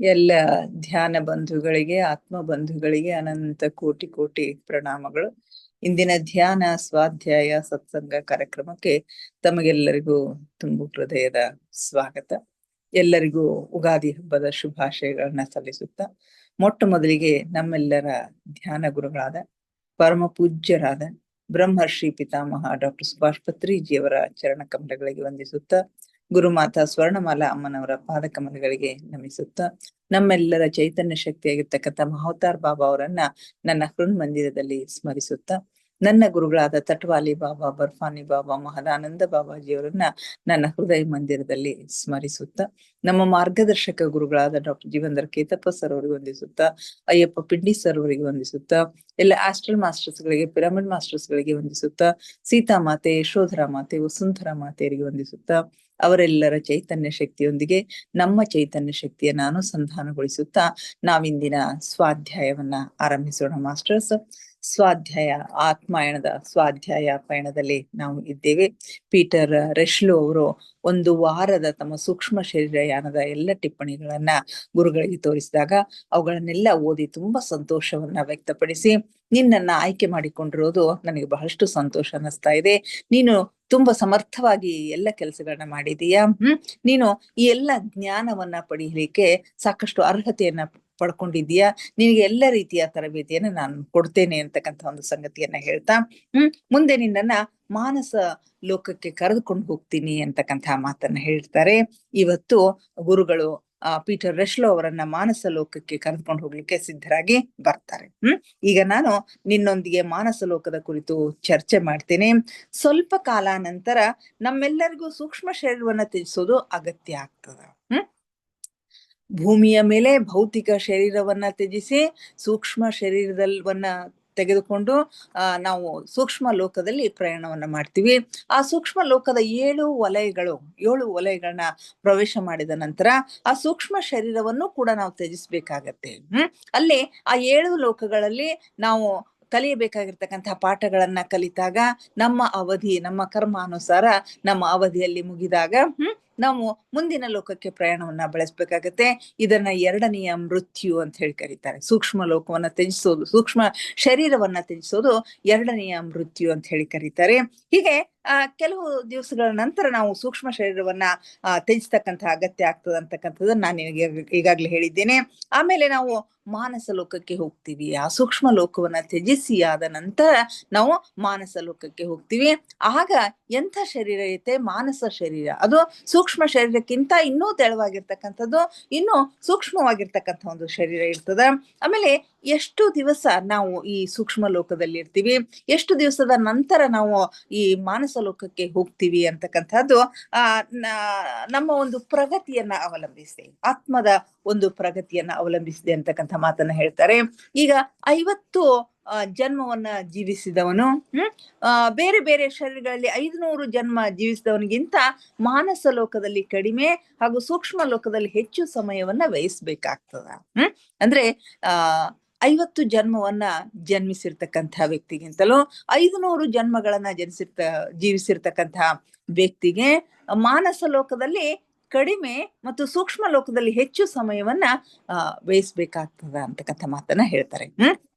ಎಲ್ಲ ಧ್ಯಾನ ಬಂಧುಗಳಿಗೆ, ಆತ್ಮ ಬಂಧುಗಳಿಗೆ ಅನಂತ ಕೋಟಿ ಕೋಟಿ ಪ್ರಣಾಮಗಳು. ಇಂದಿನ ಧ್ಯಾನ, ಸ್ವಾಧ್ಯಾಯ, ಸತ್ಸಂಗ ಕಾರ್ಯಕ್ರಮಕ್ಕೆ ತಮಗೆಲ್ಲರಿಗೂ ತುಂಬು ಹೃದಯದ ಸ್ವಾಗತ. ಎಲ್ಲರಿಗೂ ಉಗಾದಿ ಹಬ್ಬದ ಶುಭಾಶಯಗಳನ್ನ ಸಲ್ಲಿಸುತ್ತಾ, ಮೊಟ್ಟ ಮೊದಲಿಗೆ ನಮ್ಮೆಲ್ಲರ ಧ್ಯಾನ ಗುರುಗಳಾದ ಪರಮ ಪೂಜ್ಯರಾದ ಬ್ರಹ್ಮರ್ಷಿ ಪಿತಾಮಹ ಡಾಕ್ಟರ್ ಸುಭಾಷ್ ಪತ್ರಿಜಿಯವರ ಚರಣ ಕಮಲಗಳಿಗೆ ವಂದಿಸುತ್ತಾ, ಗುರುಮಾತಾ ಸ್ವರ್ಣಮಾಲಾ ಅಮ್ಮನವರ ಪಾದಕಮಲಗಳಿಗೆ ನಮಿಸುತ್ತಾ, ನಮ್ಮೆಲ್ಲರ ಚೈತನ್ಯ ಶಕ್ತಿಯಾಗಿರ್ತಕ್ಕಂಥ ಮಹೋತಾರ್ ಬಾಬಾ ಅವರನ್ನ ನನ್ನ ಹೃನ್ಮಂದಿರದಲ್ಲಿ ಸ್ಮರಿಸುತ್ತಾ, ನನ್ನ ಗುರುಗಳಾದ ತಟ್ವಾಲಿ ಬಾಬಾ, ಬರ್ಫಾನಿ ಬಾಬಾ, ಮಹದಾನಂದ ಬಾಬಾಜಿಯವರನ್ನ ನನ್ನ ಹೃದಯ ಮಂದಿರದಲ್ಲಿ ಸ್ಮರಿಸುತ್ತಾ, ನಮ್ಮ ಮಾರ್ಗದರ್ಶಕ ಗುರುಗಳಾದ ಡಾಕ್ಟರ್ ಜೀವಂದರ್ ಕೇತಪ್ಪ ಸರ್ ಅವರಿಗೆ ವಂದಿಸುತ್ತಾ, ಅಯ್ಯಪ್ಪ ಪಿಂಡಿ ಸರ್ ಅವರಿಗೆ ವಂದಿಸುತ್ತಾ, ಎಲ್ಲ ಆಸ್ಟ್ರಲ್ ಮಾಸ್ಟರ್ಸ್ ಗಳಿಗೆ, ಪಿರಮಿಡ್ ಮಾಸ್ಟರ್ಸ್ ಗಳಿಗೆ ವಂದಿಸುತ್ತಾ, ಸೀತಾ ಮಾತೆ, ಯಶೋಧರಾ ಮಾತೆ, ವಸುಂಧರಾ ಮಾತೆಯರಿಗೆ ವಂದಿಸುತ್ತಾ, ಅವರೆಲ್ಲರ ಚೈತನ್ಯ ಶಕ್ತಿಯೊಂದಿಗೆ ನಮ್ಮ ಚೈತನ್ಯ ಶಕ್ತಿಯನ್ನ ಅನುಸಂಧಾನಗೊಳಿಸುತ್ತಾ ನಾವಿಂದಿನ ಸ್ವಾಧ್ಯಾಯವನ್ನ ಆರಂಭಿಸೋಣ ಮಾಸ್ಟರ್ಸ್. ಸ್ವಾಧ್ಯಾಯ ಆತ್ಮಾಯಣದ ಸ್ವಾಧ್ಯಾಯ ಪಯಣದಲ್ಲಿ ನಾವು ಇದ್ದೇವೆ. ಪೀಟರ್ ರೆಶ್ಲೋ ಅವರು ಒಂದು ವಾರದ ತಮ್ಮ ಸೂಕ್ಷ್ಮ ಶರೀರಯಾನದ ಎಲ್ಲ ಟಿಪ್ಪಣಿಗಳನ್ನ ಗುರುಗಳಿಗೆ ತೋರಿಸಿದಾಗ ಅವುಗಳನ್ನೆಲ್ಲ ಓದಿ ತುಂಬಾ ಸಂತೋಷವನ್ನ ವ್ಯಕ್ತಪಡಿಸಿ, ನಿನ್ನನ್ನ ಆಯ್ಕೆ ಮಾಡಿಕೊಂಡಿರೋದು ನನಗೆ ಬಹಳಷ್ಟು ಸಂತೋಷ ಅನ್ನಿಸ್ತಾ ಇದೆ. ನೀನು ತುಂಬಾ ಸಮರ್ಥವಾಗಿ ಎಲ್ಲ ಕೆಲಸಗಳನ್ನ ಮಾಡಿದೀಯಾ. ನೀನು ಈ ಎಲ್ಲ ಜ್ಞಾನವನ್ನ ಪಡೀಲಿಕ್ಕೆ ಸಾಕಷ್ಟು ಅರ್ಹತೆಯನ್ನ ಪಡ್ಕೊಂಡಿದ್ದೀಯಾ. ನಿನಗೆ ಎಲ್ಲ ರೀತಿಯ ತರಬೇತಿಯನ್ನ ನಾನು ಕೊಡ್ತೇನೆ ಅಂತಕ್ಕಂಥ ಒಂದು ಸಂಗತಿಯನ್ನ ಹೇಳ್ತಾ, ಮುಂದೆ ನಿನ್ನನ್ನ ಮಾನಸ ಲೋಕಕ್ಕೆ ಕರೆದುಕೊಂಡು ಹೋಗ್ತೀನಿ ಅಂತಕ್ಕಂಥ ಮಾತನ್ನ ಹೇಳ್ತಾರೆ. ಇವತ್ತು ಗುರುಗಳು ಪೀಟರ್ ರೆಶ್ಲೋ ಅವರನ್ನ ಮಾನಸ ಲೋಕಕ್ಕೆ ಕರೆದುಕೊಂಡು ಹೋಗ್ಲಿಕ್ಕೆ ಸಿದ್ಧರಾಗಿ ಬರ್ತಾರೆ. ಈಗ ನಾನು ನಿನ್ನೊಂದಿಗೆ ಮಾನಸ ಲೋಕದ ಕುರಿತು ಚರ್ಚೆ ಮಾಡ್ತೇನೆ. ಸ್ವಲ್ಪ ಕಾಲ ನಂತರ ನಮ್ಮೆಲ್ಲರಿಗೂ ಸೂಕ್ಷ್ಮ ಶರೀರವನ್ನ ತ್ಯಜಿಸೋದು ಅಗತ್ಯ ಆಗ್ತದ. ಭೂಮಿಯ ಮೇಲೆ ಭೌತಿಕ ಶರೀರವನ್ನ ತ್ಯಜಿಸಿ ಸೂಕ್ಷ್ಮ ಶರೀರದಲ್ವನ್ನ ತೆಗೆದುಕೊಂಡು ನಾವು ಸೂಕ್ಷ್ಮ ಲೋಕದಲ್ಲಿ ಪ್ರಯಾಣವನ್ನ ಮಾಡ್ತೀವಿ. ಆ ಸೂಕ್ಷ್ಮ ಲೋಕದ 7 ವಲಯಗಳನ್ನ ಪ್ರವೇಶ ಮಾಡಿದ ನಂತರ ಆ ಸೂಕ್ಷ್ಮ ಶರೀರವನ್ನು ಕೂಡ ನಾವು ತ್ಯಜಿಸ್ಬೇಕಾಗತ್ತೆ. ಅಲ್ಲಿ ಆ 7 ಲೋಕಗಳಲ್ಲಿ ನಾವು ಕಲಿಯಬೇಕಾಗಿರ್ತಕ್ಕಂತಹ ಪಾಠಗಳನ್ನ ಕಲಿತಾಗ ನಮ್ಮ ಕರ್ಮಾನುಸಾರ ನಮ್ಮ ಅವಧಿಯಲ್ಲಿ ಮುಗಿದಾಗ ನಾವು ಮುಂದಿನ ಲೋಕಕ್ಕೆ ಪ್ರಯಾಣವನ್ನ ಬೆಳೆಸ್ಬೇಕಾಗತ್ತೆ. ಇದನ್ನ 2ನೆಯ ಮೃತ್ಯು ಅಂತ ಹೇಳಿ ಕರೀತಾರೆ. ಸೂಕ್ಷ್ಮ ಲೋಕವನ್ನ ತ್ಯಜಿಸೋದು, ಸೂಕ್ಷ್ಮ ಶರೀರವನ್ನ ತ್ಯಜಿಸೋದು 2ನೆಯ ಮೃತ್ಯು ಅಂತ ಹೇಳಿ ಕರೀತಾರೆ. ಹೀಗೆ ಕೆಲವು ದಿವಸಗಳ ನಂತರ ನಾವು ಸೂಕ್ಷ್ಮ ಶರೀರವನ್ನ ತ್ಯಜಿಸ್ತಕ್ಕಂಥ ಅಗತ್ಯ ಆಗ್ತದೆ ಅಂತಕ್ಕಂಥದ್ದನ್ನ ನಾನು ನಿನಗೆ ಈಗಾಗ್ಲೇ ಹೇಳಿದ್ದೇನೆ. ಆಮೇಲೆ ನಾವು ಮಾನಸ ಲೋಕಕ್ಕೆ ಹೋಗ್ತೀವಿ. ಆ ಸೂಕ್ಷ್ಮ ಲೋಕವನ್ನ ತ್ಯಜಿಸಿ ಆದ ನಂತರ ನಾವು ಮಾನಸ ಲೋಕಕ್ಕೆ ಹೋಗ್ತೀವಿ. ಆಗ ಎಂಥ ಶರೀರ ಐತೆ? ಮಾನಸ ಶರೀರ. ಅದು ಸೂಕ್ಷ್ಮ ಶರೀರಕ್ಕಿಂತ ಇನ್ನೂ ತೆಳುವಾಗಿರ್ತಕ್ಕಂಥದ್ದು, ಇನ್ನೂ ಸೂಕ್ಷ್ಮವಾಗಿರ್ತಕ್ಕಂಥ ಒಂದು ಶರೀರ ಇರ್ತದ. ಆಮೇಲೆ ಎಷ್ಟು ದಿವಸ ನಾವು ಈ ಸೂಕ್ಷ್ಮ ಲೋಕದಲ್ಲಿ ಇರ್ತೀವಿ, ಎಷ್ಟು ದಿವಸದ ನಂತರ ನಾವು ಈ ಮಾನಸ ಲೋಕಕ್ಕೆ ಹೋಗ್ತೀವಿ ಅಂತಕ್ಕಂಥದ್ದು ನಮ್ಮ ಒಂದು ಪ್ರಗತಿಯನ್ನ ಅವಲಂಬಿಸಿದೆ, ಆತ್ಮದ ಒಂದು ಪ್ರಗತಿಯನ್ನ ಅವಲಂಬಿಸಿದೆ ಅಂತಕ್ಕಂಥ ಮಾತನ್ನ ಹೇಳ್ತಾರೆ. ಈಗ 50 ಜನ್ಮವನ್ನ ಜೀವಿಸಿದವನು ಬೇರೆ ಬೇರೆ ಶರೀರಗಳಲ್ಲಿ 500 ಜನ್ಮ ಜೀವಿಸಿದವನಿಗಿಂತ ಮಾನಸ ಲೋಕದಲ್ಲಿ ಕಡಿಮೆ ಹಾಗೂ ಸೂಕ್ಷ್ಮ ಲೋಕದಲ್ಲಿ ಹೆಚ್ಚು ಸಮಯವನ್ನ ವ್ಯಯಿಸ್ಬೇಕಾಗ್ತದ. ಅಂದ್ರೆ 50 ಜನ್ಮವನ್ನ ಜನ್ಮಿಸಿರ್ತಕ್ಕಂಥ ವ್ಯಕ್ತಿಗಿಂತಲೂ 500 ಜನ್ಮಗಳನ್ನ ಜೀವಿಸಿರ್ತಕ್ಕಂಥ ವ್ಯಕ್ತಿಗೆ ಮಾನಸ ಲೋಕದಲ್ಲಿ ಕಡಿಮೆ ಮತ್ತು ಸೂಕ್ಷ್ಮ ಲೋಕದಲ್ಲಿ ಹೆಚ್ಚು ಸಮಯವನ್ನ ವ್ಯಯಿಸ್ಬೇಕಾಗ್ತದ ಅಂತಕ್ಕಂಥ ಮಾತನ್ನ ಹೇಳ್ತಾರೆ.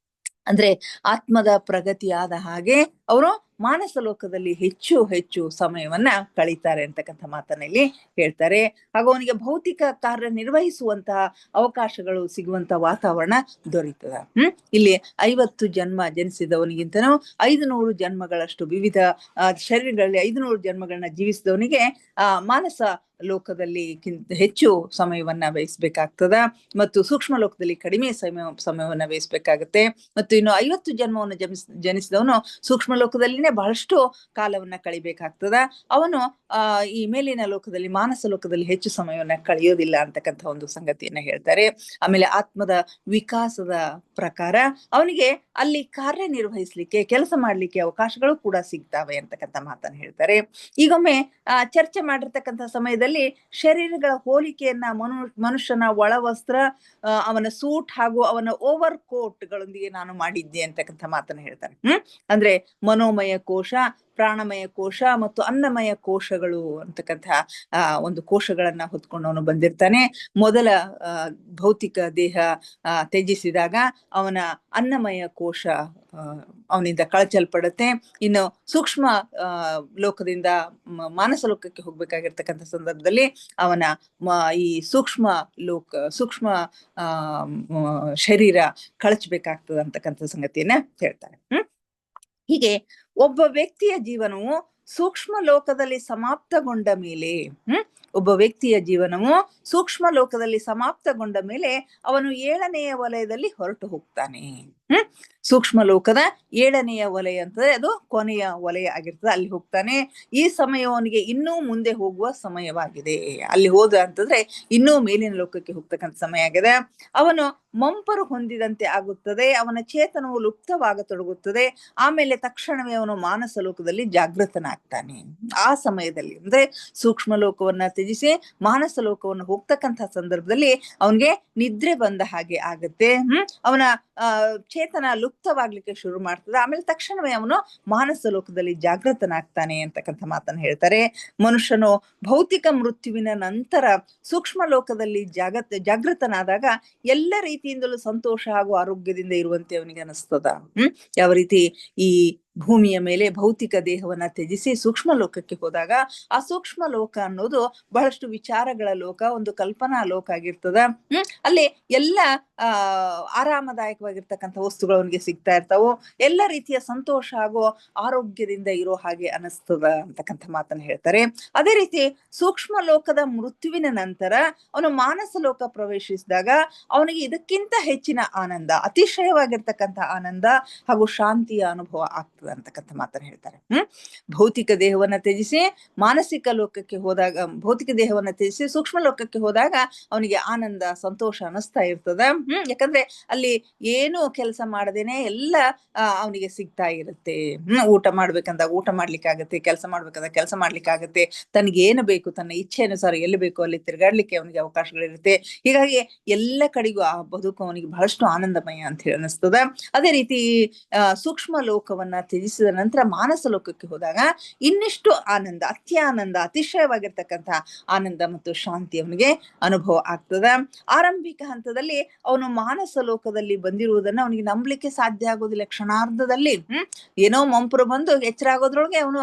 ಅಂದ್ರೆ ಆತ್ಮದ ಪ್ರಗತಿ ಆದ ಹಾಗೆ ಅವರು ಮಾನಸ ಲೋಕದಲ್ಲಿ ಹೆಚ್ಚು ಹೆಚ್ಚು ಸಮಯವನ್ನ ಕಳೀತಾರೆ ಅಂತಕ್ಕಂಥ ಮಾತನ್ನ ಇಲ್ಲಿ ಹೇಳ್ತಾರೆ. ಹಾಗೂ ಅವನಿಗೆ ಭೌತಿಕ ಕಾರ್ಯ ನಿರ್ವಹಿಸುವಂತಹ ಅವಕಾಶಗಳು ಸಿಗುವಂತ ವಾತಾವರಣ ದೊರೀತದ. ಇಲ್ಲಿ 50 ಜನ್ಮ ಜನಿಸಿದವನಿಗಿಂತನೂ 500 ಜನ್ಮಗಳಷ್ಟು ವಿವಿಧ ಶರೀರಗಳಲ್ಲಿ 500 ಜನ್ಮಗಳನ್ನ ಜೀವಿಸಿದವನಿಗೆ ಮಾನಸ ಲೋಕದಲ್ಲಿ ಹೆಚ್ಚು ಸಮಯವನ್ನ ವ್ಯಯಿಸ್ಬೇಕಾಗ್ತದ ಮತ್ತು ಸೂಕ್ಷ್ಮ ಲೋಕದಲ್ಲಿ ಕಡಿಮೆ ಸಮಯವನ್ನ ವ್ಯಯಿಸ್ಬೇಕಾಗತ್ತೆ. ಮತ್ತು ಇನ್ನು 50 ಜನ್ಮವನ್ನು ಜನಿಸಿದವನು ಸೂಕ್ಷ್ಮ ಲೋಕದಲ್ಲಿನೇ ಬಹಳಷ್ಟು ಕಾಲವನ್ನ ಕಳಿಬೇಕಾಗ್ತದ. ಅವನು ಈ ಮೇಲಿನ ಲೋಕದಲ್ಲಿ ಮಾನಸ ಲೋಕದಲ್ಲಿ ಹೆಚ್ಚು ಸಮಯವನ್ನ ಕಳೆಯೋದಿಲ್ಲ ಅಂತಕ್ಕಂಥ ಒಂದು ಸಂಗತಿಯನ್ನ ಹೇಳ್ತಾರೆ. ಆಮೇಲೆ ಆತ್ಮದ ವಿಕಾಸದ ಪ್ರಕಾರ ಅವನಿಗೆ ಅಲ್ಲಿ ಕಾರ್ಯನಿರ್ವಹಿಸ್ಲಿಕ್ಕೆ, ಕೆಲಸ ಮಾಡ್ಲಿಕ್ಕೆ ಅವಕಾಶಗಳು ಕೂಡ ಸಿಗ್ತಾವೆ ಅಂತಕ್ಕಂಥ ಮಾತನ್ನ ಹೇಳ್ತಾರೆ. ಈಗೊಮ್ಮೆ ಚರ್ಚೆ ಮಾಡಿರ್ತಕ್ಕಂಥ ಸಮಯದಲ್ಲಿ ಶರೀರಗಳ ಹೋಲಿಕೆಯನ್ನ ಮನುಷ್ಯನ ಒಳವಸ್ತ್ರ, ಅವನ ಸೂಟ್ ಹಾಗೂ ಅವನ ಓವರ್ ಕೋಟ್ ಗಳೊಂದಿಗೆ ನಾನು ಮಾಡಿದ್ದೆ ಅಂತಕ್ಕಂಥ ಮಾತನ್ನ ಹೇಳ್ತಾರೆ. ಅಂದ್ರೆ ಮನೋಮಯ ಕೋಶ ಪ್ರಾಣಮಯ ಕೋಶ ಮತ್ತು ಅನ್ನಮಯ ಕೋಶಗಳು ಅಂತಕ್ಕಂಥ ಒಂದು ಕೋಶಗಳನ್ನ ಹೊತ್ಕೊಂಡು ಅವನು ಬಂದಿರ್ತಾನೆ. ಮೊದಲ ಭೌತಿಕ ದೇಹ ತ್ಯಜಿಸಿದಾಗ ಅವನ ಅನ್ನಮಯ ಕೋಶ ಅವನಿಂದ ಕಳಚಲ್ಪಡುತ್ತೆ. ಇನ್ನು ಸೂಕ್ಷ್ಮ ಲೋಕದಿಂದ ಮಾನಸ ಲೋಕಕ್ಕೆ ಹೋಗ್ಬೇಕಾಗಿರ್ತಕ್ಕಂಥ ಸಂದರ್ಭದಲ್ಲಿ ಅವನ ಈ ಸೂಕ್ಷ್ಮ ಶರೀರ ಕಳಚಬೇಕಾಗ್ತದೆ ಅಂತಕ್ಕಂಥ ಸಂಗತಿಯನ್ನ ಹೇಳ್ತಾರೆ. ಹೀಗೆ ಒಬ್ಬ ವ್ಯಕ್ತಿಯ ಜೀವನವು ಸೂಕ್ಷ್ಮ ಲೋಕದಲ್ಲಿ ಸಮಾಪ್ತಗೊಂಡ ಮೇಲೆ ಒಬ್ಬ ವ್ಯಕ್ತಿಯ ಜೀವನವು ಸೂಕ್ಷ್ಮ ಲೋಕದಲ್ಲಿ ಸಮಾಪ್ತಗೊಂಡ ಮೇಲೆ ಅವನು 7ನೆಯ ವಲಯದಲ್ಲಿ ಹೊರಟು ಹೋಗ್ತಾನೆ. ಸೂಕ್ಷ್ಮ ಲೋಕದ 7ನೆಯ ವಲಯ ಅಂತಂದ್ರೆ ಅದು ಕೊನೆಯ ವಲಯ ಆಗಿರ್ತದೆ. ಅಲ್ಲಿ ಹೋಗ್ತಾನೆ. ಈ ಸಮಯ ಅವನಿಗೆ ಇನ್ನೂ ಮುಂದೆ ಹೋಗುವ ಸಮಯವಾಗಿದೆ. ಅಲ್ಲಿ ಹೋದ ಅಂತಂದ್ರೆ ಇನ್ನೂ ಮೇಲಿನ ಲೋಕಕ್ಕೆ ಹೋಗ್ತಕ್ಕಂಥ ಸಮಯ ಆಗಿದೆ. ಅವನು ಮಂಪರು ಹೊಂದಿದಂತೆ ಆಗುತ್ತದೆ. ಅವನ ಚೇತನವು ಲುಪ್ತವಾಗತೊಡಗುತ್ತದೆ. ಆಮೇಲೆ ತಕ್ಷಣವೇ ಅವನು ಮಾನಸ ಲೋಕದಲ್ಲಿ ಜಾಗೃತನಾಗ್ತಾನೆ. ಆ ಸಮಯದಲ್ಲಿ ಅಂದ್ರೆ ಸೂಕ್ಷ್ಮ ಲೋಕವನ್ನ ತ್ಯಜಿಸಿ ಮಾನಸ ಲೋಕವನ್ನು ಹೋಗ್ತಕ್ಕಂಥ ಸಂದರ್ಭದಲ್ಲಿ ಅವನಿಗೆ ನಿದ್ರೆ ಬಂದ ಹಾಗೆ ಆಗತ್ತೆ. ಅವನ ಚೇತನ ಲುಪ್ತವಾಗ್ಲಿಕ್ಕೆ ಶುರು ಮಾಡ್ತದೆ. ಆಮೇಲೆ ತಕ್ಷಣವೇ ಅವನು ಮಾನಸ ಲೋಕದಲ್ಲಿ ಜಾಗೃತನಾಗ್ತಾನೆ ಅಂತಕ್ಕಂಥ ಮಾತನ್ನು ಹೇಳ್ತಾರೆ. ಮನುಷ್ಯನು ಭೌತಿಕ ಮೃತ್ಯುವಿನ ನಂತರ ಸೂಕ್ಷ್ಮ ಲೋಕದಲ್ಲಿ ಜಾಗೃತನಾದಾಗ ಎಲ್ಲ ರೀತಿಯಿಂದಲೂ ಸಂತೋಷ ಹಾಗೂ ಆರೋಗ್ಯದಿಂದ ಇರುವಂತೆ ಅವನಿಗೆ ಅನಿಸ್ತದ. ಯಾವ ರೀತಿ ಈ ಭೂಮಿಯ ಮೇಲೆ ಭೌತಿಕ ದೇಹವನ್ನ ತ್ಯಜಿಸಿ ಸೂಕ್ಷ್ಮ ಲೋಕಕ್ಕೆ ಹೋದಾಗ ಆ ಸೂಕ್ಷ್ಮ ಲೋಕ ಅನ್ನೋದು ಬಹಳಷ್ಟು ವಿಚಾರಗಳ ಲೋಕ, ಒಂದು ಕಲ್ಪನಾ ಲೋಕ ಆಗಿರ್ತದ. ಅಲ್ಲಿ ಎಲ್ಲ ಆರಾಮದಾಯಕವಾಗಿರ್ತಕ್ಕಂಥ ವಸ್ತುಗಳು ಅವನಿಗೆ ಸಿಗ್ತಾ ಇರ್ತಾವು. ಎಲ್ಲ ರೀತಿಯ ಸಂತೋಷ ಹಾಗೂ ಆರೋಗ್ಯದಿಂದ ಇರೋ ಹಾಗೆ ಅನಿಸ್ತದ ಅಂತಕ್ಕಂಥ ಮಾತನ್ನ ಹೇಳ್ತಾರೆ. ಅದೇ ರೀತಿ ಸೂಕ್ಷ್ಮ ಲೋಕದ ಮೃತ್ಯುವಿನ ನಂತರ ಅವನು ಮಾನಸ ಲೋಕ ಪ್ರವೇಶಿಸಿದಾಗ ಅವನಿಗೆ ಇದಕ್ಕಿಂತ ಹೆಚ್ಚಿನ ಆನಂದ, ಅತಿಶಯವಾಗಿರ್ತಕ್ಕಂಥ ಆನಂದ ಹಾಗೂ ಶಾಂತಿಯ ಅನುಭವ ಆಗ್ತದೆ ಅಂತಕ್ಕಂಥ ಮಾತನ್ನ ಹೇಳ್ತಾರೆ. ಭೌತಿಕ ದೇಹವನ್ನ ತ್ಯಜಿಸಿ ಮಾನಸಿಕ ಲೋಕಕ್ಕೆ ಹೋದಾಗ, ಭೌತಿಕ ದೇಹವನ್ನ ತ್ಯಜಿಸಿ ಸೂಕ್ಷ್ಮ ಲೋಕಕ್ಕೆ ಹೋದಾಗ ಅವನಿಗೆ ಆನಂದ, ಸಂತೋಷ ಅನಿಸ್ತಾ ಇರ್ತದ. ಯಾಕಂದ್ರೆ ಅಲ್ಲಿ ಏನು ಕೆಲಸ ಮಾಡದೇನೆ ಎಲ್ಲ ಅವನಿಗೆ ಸಿಗ್ತಾ ಇರುತ್ತೆ. ಊಟ ಮಾಡ್ಬೇಕಂದಾಗ ಊಟ ಮಾಡ್ಲಿಕ್ಕಾಗತ್ತೆ, ಕೆಲಸ ಮಾಡ್ಬೇಕಂದಾಗ ಕೆಲಸ ಮಾಡ್ಲಿಕ್ಕಾಗತ್ತೆ, ತನಗೆ ಏನು ಬೇಕು ತನ್ನ ಇಚ್ಛೆ ಅನುಸಾರ ಎಲ್ಲಿ ಬೇಕು ಅಲ್ಲಿ ತಿರುಗಾಡ್ಲಿಕ್ಕೆ ಅವನಿಗೆ ಅವಕಾಶಗಳಿರುತ್ತೆ. ಹೀಗಾಗಿ ಎಲ್ಲ ಕಡೆಗೂ ಆ ಬದುಕು ಅವನಿಗೆ ಬಹಳಷ್ಟು ಆನಂದಮಯ ಅಂತ ಹೇಳಿ ಅನಿಸ್ತದ. ಅದೇ ರೀತಿ ಸೂಕ್ಷ್ಮ ಲೋಕವನ್ನ ತ್ಯಜಿಸಿದ ನಂತರ ಮಾನಸ ಲೋಕಕ್ಕೆ ಹೋದಾಗ ಇನ್ನಿಷ್ಟು ಆನಂದ, ಅತ್ಯಾನಂದ, ಅತಿಶಯವಾಗಿರ್ತಕ್ಕಂಥ ಆನಂದ ಮತ್ತು ಶಾಂತಿ ಅವನಿಗೆ ಅನುಭವ ಆಗ್ತದ. ಆರಂಭಿಕ ಹಂತದಲ್ಲಿ ಅವನು ಮಾನಸ ಲೋಕದಲ್ಲಿ ಬಂದಿರುವುದನ್ನ ಅವನಿಗೆ ನಂಬಲಿಕ್ಕೆ ಸಾಧ್ಯ ಆಗೋದಿಲ್ಲ. ಕ್ಷಣಾರ್ಧದಲ್ಲಿ ಏನೋ ಮಂಪರು ಬಂದು ಎಚ್ಚರ ಆಗೋದ್ರೊಳಗೆ ಅವನು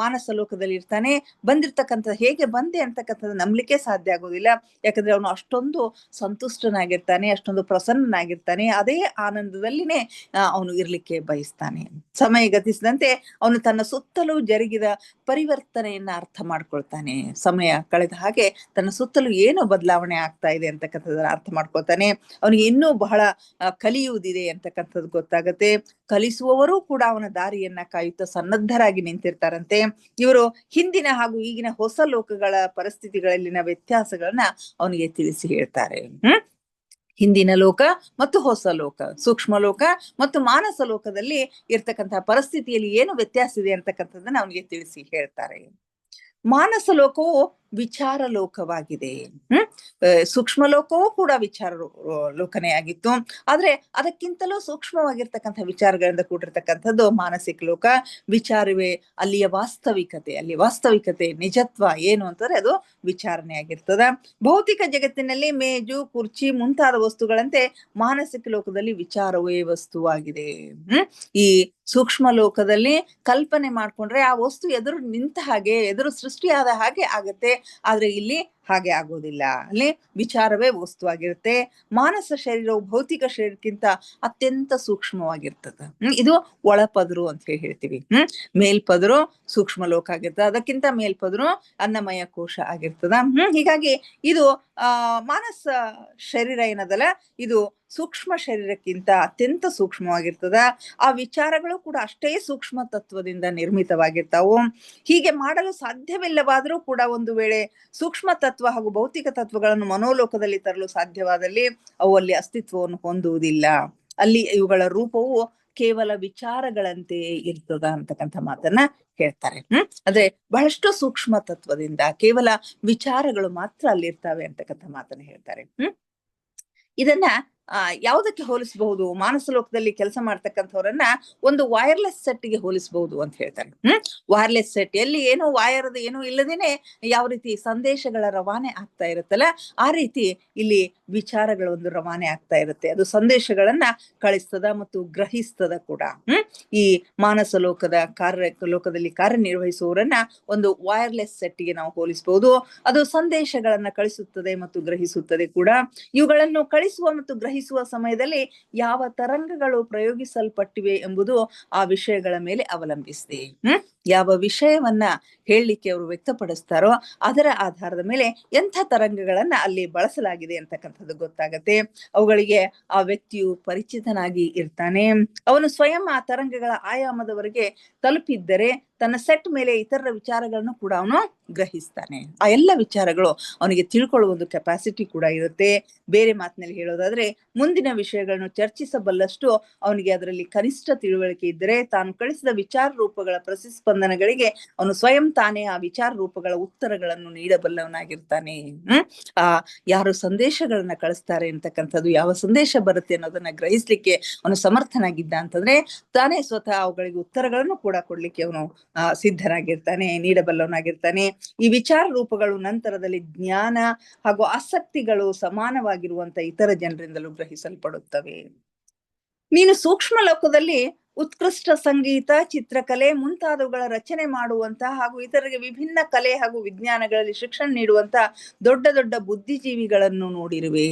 ಮಾನಸ ಲೋಕದಲ್ಲಿ ಇರ್ತಾನೆ. ಬಂದಿರ್ತಕ್ಕಂಥ ಹೇಗೆ ಬಂದೆ ಅಂತಕ್ಕಂಥದ್ದು ನಂಬಲಿಕ್ಕೆ ಸಾಧ್ಯ ಆಗೋದಿಲ್ಲ. ಯಾಕಂದ್ರೆ ಅವನು ಅಷ್ಟೊಂದು ಸಂತುಷ್ಟನಾಗಿರ್ತಾನೆ, ಅಷ್ಟೊಂದು ಪ್ರಸನ್ನನಾಗಿರ್ತಾನೆ. ಅದೇ ಆನಂದದಲ್ಲಿನೇ ಅವನು ಇರ್ಲಿಕ್ಕೆ ಬಯಸ್ತಾನೆ. ಸಮಯ ಗತಿಸಿದಂತೆ ಅವನು ತನ್ನ ಸುತ್ತಲೂ ಜರುಗಿದ ಪರಿವರ್ತನೆಯನ್ನ ಅರ್ಥ ಮಾಡ್ಕೊಳ್ತಾನೆ. ಸಮಯ ಕಳೆದ ಹಾಗೆ ತನ್ನ ಸುತ್ತಲೂ ಏನು ಬದಲಾವಣೆ ಆಗ್ತಾ ಇದೆ ಅಂತಕ್ಕಂಥದ್ದನ್ನ ಅರ್ಥ ಮಾಡ್ಕೊಳ್ತಾನೆ. ಅವನಿಗೆ ಇನ್ನೂ ಬಹಳ ಕಲಿಯುವುದಿದೆ ಅಂತಕ್ಕಂಥದ್ದು ಗೊತ್ತಾಗತ್ತೆ. ಕಲಿಸುವವರು ಕೂಡ ಅವನ ದಾರಿಯನ್ನ ಕಾಯುತ್ತಾ ಸನ್ನದ್ಧರಾಗಿ ನಿಂತಿರ್ತಾರಂತೆ. ಇವರು ಹಿಂದಿನ ಹಾಗೂ ಈಗಿನ ಹೊಸ ಲೋಕಗಳ ಪರಿಸ್ಥಿತಿಗಳಲ್ಲಿನ ವ್ಯತ್ಯಾಸಗಳನ್ನ ಅವನಿಗೆ ತಿಳಿಸಿ ಹೇಳ್ತಾರೆ. ಹಿಂದಿನ ಲೋಕ ಮತ್ತು ಹೊಸ ಲೋಕ, ಸೂಕ್ಷ್ಮ ಲೋಕ ಮತ್ತು ಮಾನಸ ಲೋಕದಲ್ಲಿ ಇರ್ತಕ್ಕಂತಹ ಪರಿಸ್ಥಿತಿಯಲ್ಲಿ ಏನು ವ್ಯತ್ಯಾಸ ಇದೆ ಅಂತಕ್ಕಂಥದ್ದನ್ನ ಅವನಿಗೆ ತಿಳಿಸಿ ಹೇಳ್ತಾರೆ. ಮಾನಸ ಲೋಕವು ವಿಚಾರ ಲೋಕವಾಗಿದೆ. ಸೂಕ್ಷ್ಮ ಲೋಕವೂ ಕೂಡ ವಿಚಾರ ಲೋಕನೇ ಆಗಿತ್ತು. ಆದ್ರೆ ಅದಕ್ಕಿಂತಲೂ ಸೂಕ್ಷ್ಮವಾಗಿರ್ತಕ್ಕಂಥ ವಿಚಾರಗಳಿಂದ ಕೂಡಿರ್ತಕ್ಕಂಥದ್ದು ಮಾನಸಿಕ ಲೋಕ. ವಿಚಾರವೇ ಅಲ್ಲಿಯ ವಾಸ್ತವಿಕತೆ, ಅಲ್ಲಿ ವಾಸ್ತವಿಕತೆ ನಿಜತ್ವ ಏನು ಅಂತಂದ್ರೆ ಅದು ವಿಚಾರಣೆ ಆಗಿರ್ತದ. ಭೌತಿಕ ಜಗತ್ತಿನಲ್ಲಿ ಮೇಜು, ಕುರ್ಚಿ ಮುಂತಾದ ವಸ್ತುಗಳಂತೆ ಮಾನಸಿಕ ಲೋಕದಲ್ಲಿ ವಿಚಾರವೇ ವಸ್ತುವಾಗಿದೆ. ಈ ಸೂಕ್ಷ್ಮ ಲೋಕದಲ್ಲಿ ಕಲ್ಪನೆ ಮಾಡ್ಕೊಂಡ್ರೆ ಆ ವಸ್ತು ಎದುರು ನಿಂತ ಹಾಗೆ, ಎದುರು ಸೃಷ್ಟಿಯಾದ ಹಾಗೆ ಆಗತ್ತೆ. ಆದ್ರೆ ಇಲ್ಲಿ ಹಾಗೆ ಆಗೋದಿಲ್ಲ. ಅಲ್ಲಿ ವಿಚಾರವೇ ವಸ್ತುವಾಗಿರುತ್ತೆ. ಮಾನಸ ಶರೀರವು ಭೌತಿಕ ಶರೀರಕ್ಕಿಂತ ಅತ್ಯಂತ ಸೂಕ್ಷ್ಮವಾಗಿರ್ತದೆ. ಇದು ಒಳಪದರು ಅಂತ ಹೇಳ್ತೀವಿ. ಮೇಲ್ಪದರು ಸೂಕ್ಷ್ಮ ಲೋಕ ಆಗಿರ್ತದೆ, ಅದಕ್ಕಿಂತ ಮೇಲ್ಪದರು ಅನ್ನಮಯ ಕೋಶ ಆಗಿರ್ತದ. ಹೀಗಾಗಿ ಇದು ಮಾನಸ ಶರೀರ ಏನದಲ್ಲ, ಇದು ಸೂಕ್ಷ್ಮ ಶರೀರಕ್ಕಿಂತ ಅತ್ಯಂತ ಸೂಕ್ಷ್ಮವಾಗಿರ್ತದ. ಆ ವಿಚಾರಗಳು ಕೂಡ ಅಷ್ಟೇ ಸೂಕ್ಷ್ಮ ತತ್ವದಿಂದ ನಿರ್ಮಿತವಾಗಿರ್ತಾವು. ಹೀಗೆ ಮಾಡಲು ಸಾಧ್ಯವಿಲ್ಲವಾದರೂ ಕೂಡ ಒಂದು ವೇಳೆ ಸೂಕ್ಷ್ಮ ತತ್ವ ಹಾಗೂ ಭೌತಿಕ ತತ್ವಗಳನ್ನು ಮನೋಲೋಕದಲ್ಲಿ ತರಲು ಸಾಧ್ಯವಾದಲ್ಲಿ ಅವು ಅಲ್ಲಿ ಅಸ್ತಿತ್ವವನ್ನು ಹೊಂದುವುದಿಲ್ಲ. ಅಲ್ಲಿ ಇವುಗಳ ರೂಪವು ಕೇವಲ ವಿಚಾರಗಳಂತೆ ಇರ್ತದ ಅಂತಕ್ಕಂಥ ಮಾತನ್ನ ಹೇಳ್ತಾರೆ. ಅಂದ್ರೆ ಬಹಳಷ್ಟು ಸೂಕ್ಷ್ಮ ತತ್ವದಿಂದ ಕೇವಲ ವಿಚಾರಗಳು ಮಾತ್ರ ಅಲ್ಲಿ ಇರ್ತಾವೆ ಅಂತಕ್ಕಂಥ ಮಾತನ್ನ ಹೇಳ್ತಾರೆ. ಇದನ್ನ ಯಾವುದಕ್ಕೆ ಹೋಲಿಸಬಹುದು? ಮಾನಸ ಲೋಕದಲ್ಲಿ ಕೆಲಸ ಮಾಡ್ತಕ್ಕಂಥವ್ರನ್ನ ಒಂದು ವೈರ್ಲೆಸ್ ಸೆಟ್ಗೆ ಹೋಲಿಸಬಹುದು ಅಂತ ಹೇಳ್ತಾರೆ. ವೈರ್ಲೆಸ್ ಸೆಟ್ ಎಲ್ಲಿ ಏನೋ ವಾಯರ್ದು ಏನೋ ಇಲ್ಲದೇನೆ ಯಾವ ರೀತಿ ಸಂದೇಶಗಳ ರವಾನೆ ಆಗ್ತಾ ಇರುತ್ತಲ್ಲ, ಆ ರೀತಿ ಇಲ್ಲಿ ವಿಚಾರಗಳ ಒಂದು ರವಾನೆ ಆಗ್ತಾ ಇರುತ್ತೆ. ಅದು ಸಂದೇಶಗಳನ್ನ ಕಳಿಸ್ತದ ಮತ್ತು ಗ್ರಹಿಸ್ತದ ಕೂಡ. ಈ ಮಾನಸ ಲೋಕದಲ್ಲಿ ಕಾರ್ಯನಿರ್ವಹಿಸುವವರನ್ನ ಒಂದು ವೈರ್ಲೆಸ್ ಸೆಟ್ಗೆ ನಾವು ಹೋಲಿಸಬಹುದು. ಅದು ಸಂದೇಶಗಳನ್ನ ಕಳಿಸುತ್ತದೆ ಮತ್ತು ಗ್ರಹಿಸುತ್ತದೆ ಕೂಡ. ಇವುಗಳನ್ನು ಕಳಿಸುವ ಮತ್ತು ಗ್ರಹಿಸುವ ಸಮಯದಲ್ಲಿ ಯಾವ ತರಂಗಗಳು ಪ್ರಯೋಗಿಸಲ್ಪಟ್ಟಿವೆ ಎಂಬುದು ಆ ವಿಷಯಗಳ ಮೇಲೆ ಅವಲಂಬಿಸಿದೆ. ಯಾವ ವಿಷಯವನ್ನ ಹೇಳಲಿಕ್ಕೆ ಅವರು ವ್ಯಕ್ತಪಡಿಸ್ತಾರೋ ಅದರ ಆಧಾರದ ಮೇಲೆ ಎಂಥ ತರಂಗಗಳನ್ನ ಅಲ್ಲಿ ಬಳಸಲಾಗಿದೆ ಅಂತಕ್ಕಂಥದ್ದು ಗೊತ್ತಾಗತ್ತೆ. ಅವುಗಳಿಗೆ ಆ ವ್ಯಕ್ತಿಯು ಪರಿಚಿತನಾಗಿ ಇರ್ತಾನೆ. ಅವನು ಸ್ವಯಂ ಆ ತರಂಗಗಳ ಆಯಾಮದವರೆಗೆ ತಲುಪಿದ್ದರೆ ತನ್ನ ಸೆಟ್ ಮೇಲೆ ಇತರರ ವಿಚಾರಗಳನ್ನು ಕೂಡ ಅವನು ಗ್ರಹಿಸ್ತಾನೆ. ಆ ಎಲ್ಲ ವಿಚಾರಗಳು ಅವನಿಗೆ ತಿಳ್ಕೊಳ್ಳುವ ಒಂದು ಕೆಪಾಸಿಟಿ ಕೂಡ ಇರುತ್ತೆ. ಬೇರೆ ಮಾತಿನಲ್ಲಿ ಹೇಳೋದಾದ್ರೆ, ಮುಂದಿನ ವಿಷಯಗಳನ್ನು ಚರ್ಚಿಸಬಲ್ಲಷ್ಟು ಅವನಿಗೆ ಅದರಲ್ಲಿ ಕನಿಷ್ಠ ತಿಳುವಳಿಕೆ ಇದ್ದರೆ ತಾನು ಕಳಿಸಿದ ವಿಚಾರ ರೂಪಗಳ ಪ್ರತಿಸ್ಪಂದನಗಳಿಗೆ ಅವನು ಸ್ವಯಂ ತಾನೇ ಆ ವಿಚಾರ ರೂಪಗಳ ಉತ್ತರಗಳನ್ನು ನೀಡಬಲ್ಲವನಾಗಿರ್ತಾನೆ. ಯಾರು ಸಂದೇಶಗಳನ್ನ ಕಳಿಸ್ತಾರೆ ಅಂತಕ್ಕಂಥದ್ದು, ಯಾವ ಸಂದೇಶ ಬರುತ್ತೆ ಅನ್ನೋದನ್ನ ಗ್ರಹಿಸ್ಲಿಕ್ಕೆ ಅವನು ಸಮರ್ಥನಾಗಿದ್ದ ಅಂತಂದ್ರೆ ತಾನೇ ಸ್ವತಃ ಅವುಗಳಿಗೆ ಉತ್ತರಗಳನ್ನು ಕೂಡ ಕೊಡ್ಲಿಕ್ಕೆ ಅವನು ಸಿದ್ಧನಾಗಿರ್ತಾನೆ, ನೀಡಬಲ್ಲವನಾಗಿರ್ತಾನೆ. ಈ ವಿಚಾರ ರೂಪಗಳು ನಂತರದಲ್ಲಿ ಜ್ಞಾನ ಹಾಗೂ ಆಸಕ್ತಿಗಳು ಸಮಾನವಾಗಿರುವಂತ ಇತರ ಜನರಿಂದಲೂ ಗ್ರಹಿಸಲ್ಪಡುತ್ತವೆ. ನೀನು ಸೂಕ್ಷ್ಮ ಲೋಕದಲ್ಲಿ ಉತ್ಕೃಷ್ಟ ಸಂಗೀತ, ಚಿತ್ರಕಲೆ ಮುಂತಾದವುಗಳ ರಚನೆ ಮಾಡುವಂತ ಹಾಗೂ ಇತರರಿಗೆ ವಿಭಿನ್ನ ಕಲೆ ಹಾಗೂ ವಿಜ್ಞಾನಗಳಲ್ಲಿ ಶಿಕ್ಷಣ ನೀಡುವಂತ ದೊಡ್ಡ ದೊಡ್ಡ ಬುದ್ಧಿಜೀವಿಗಳನ್ನು ನೋಡಿರುವೆ.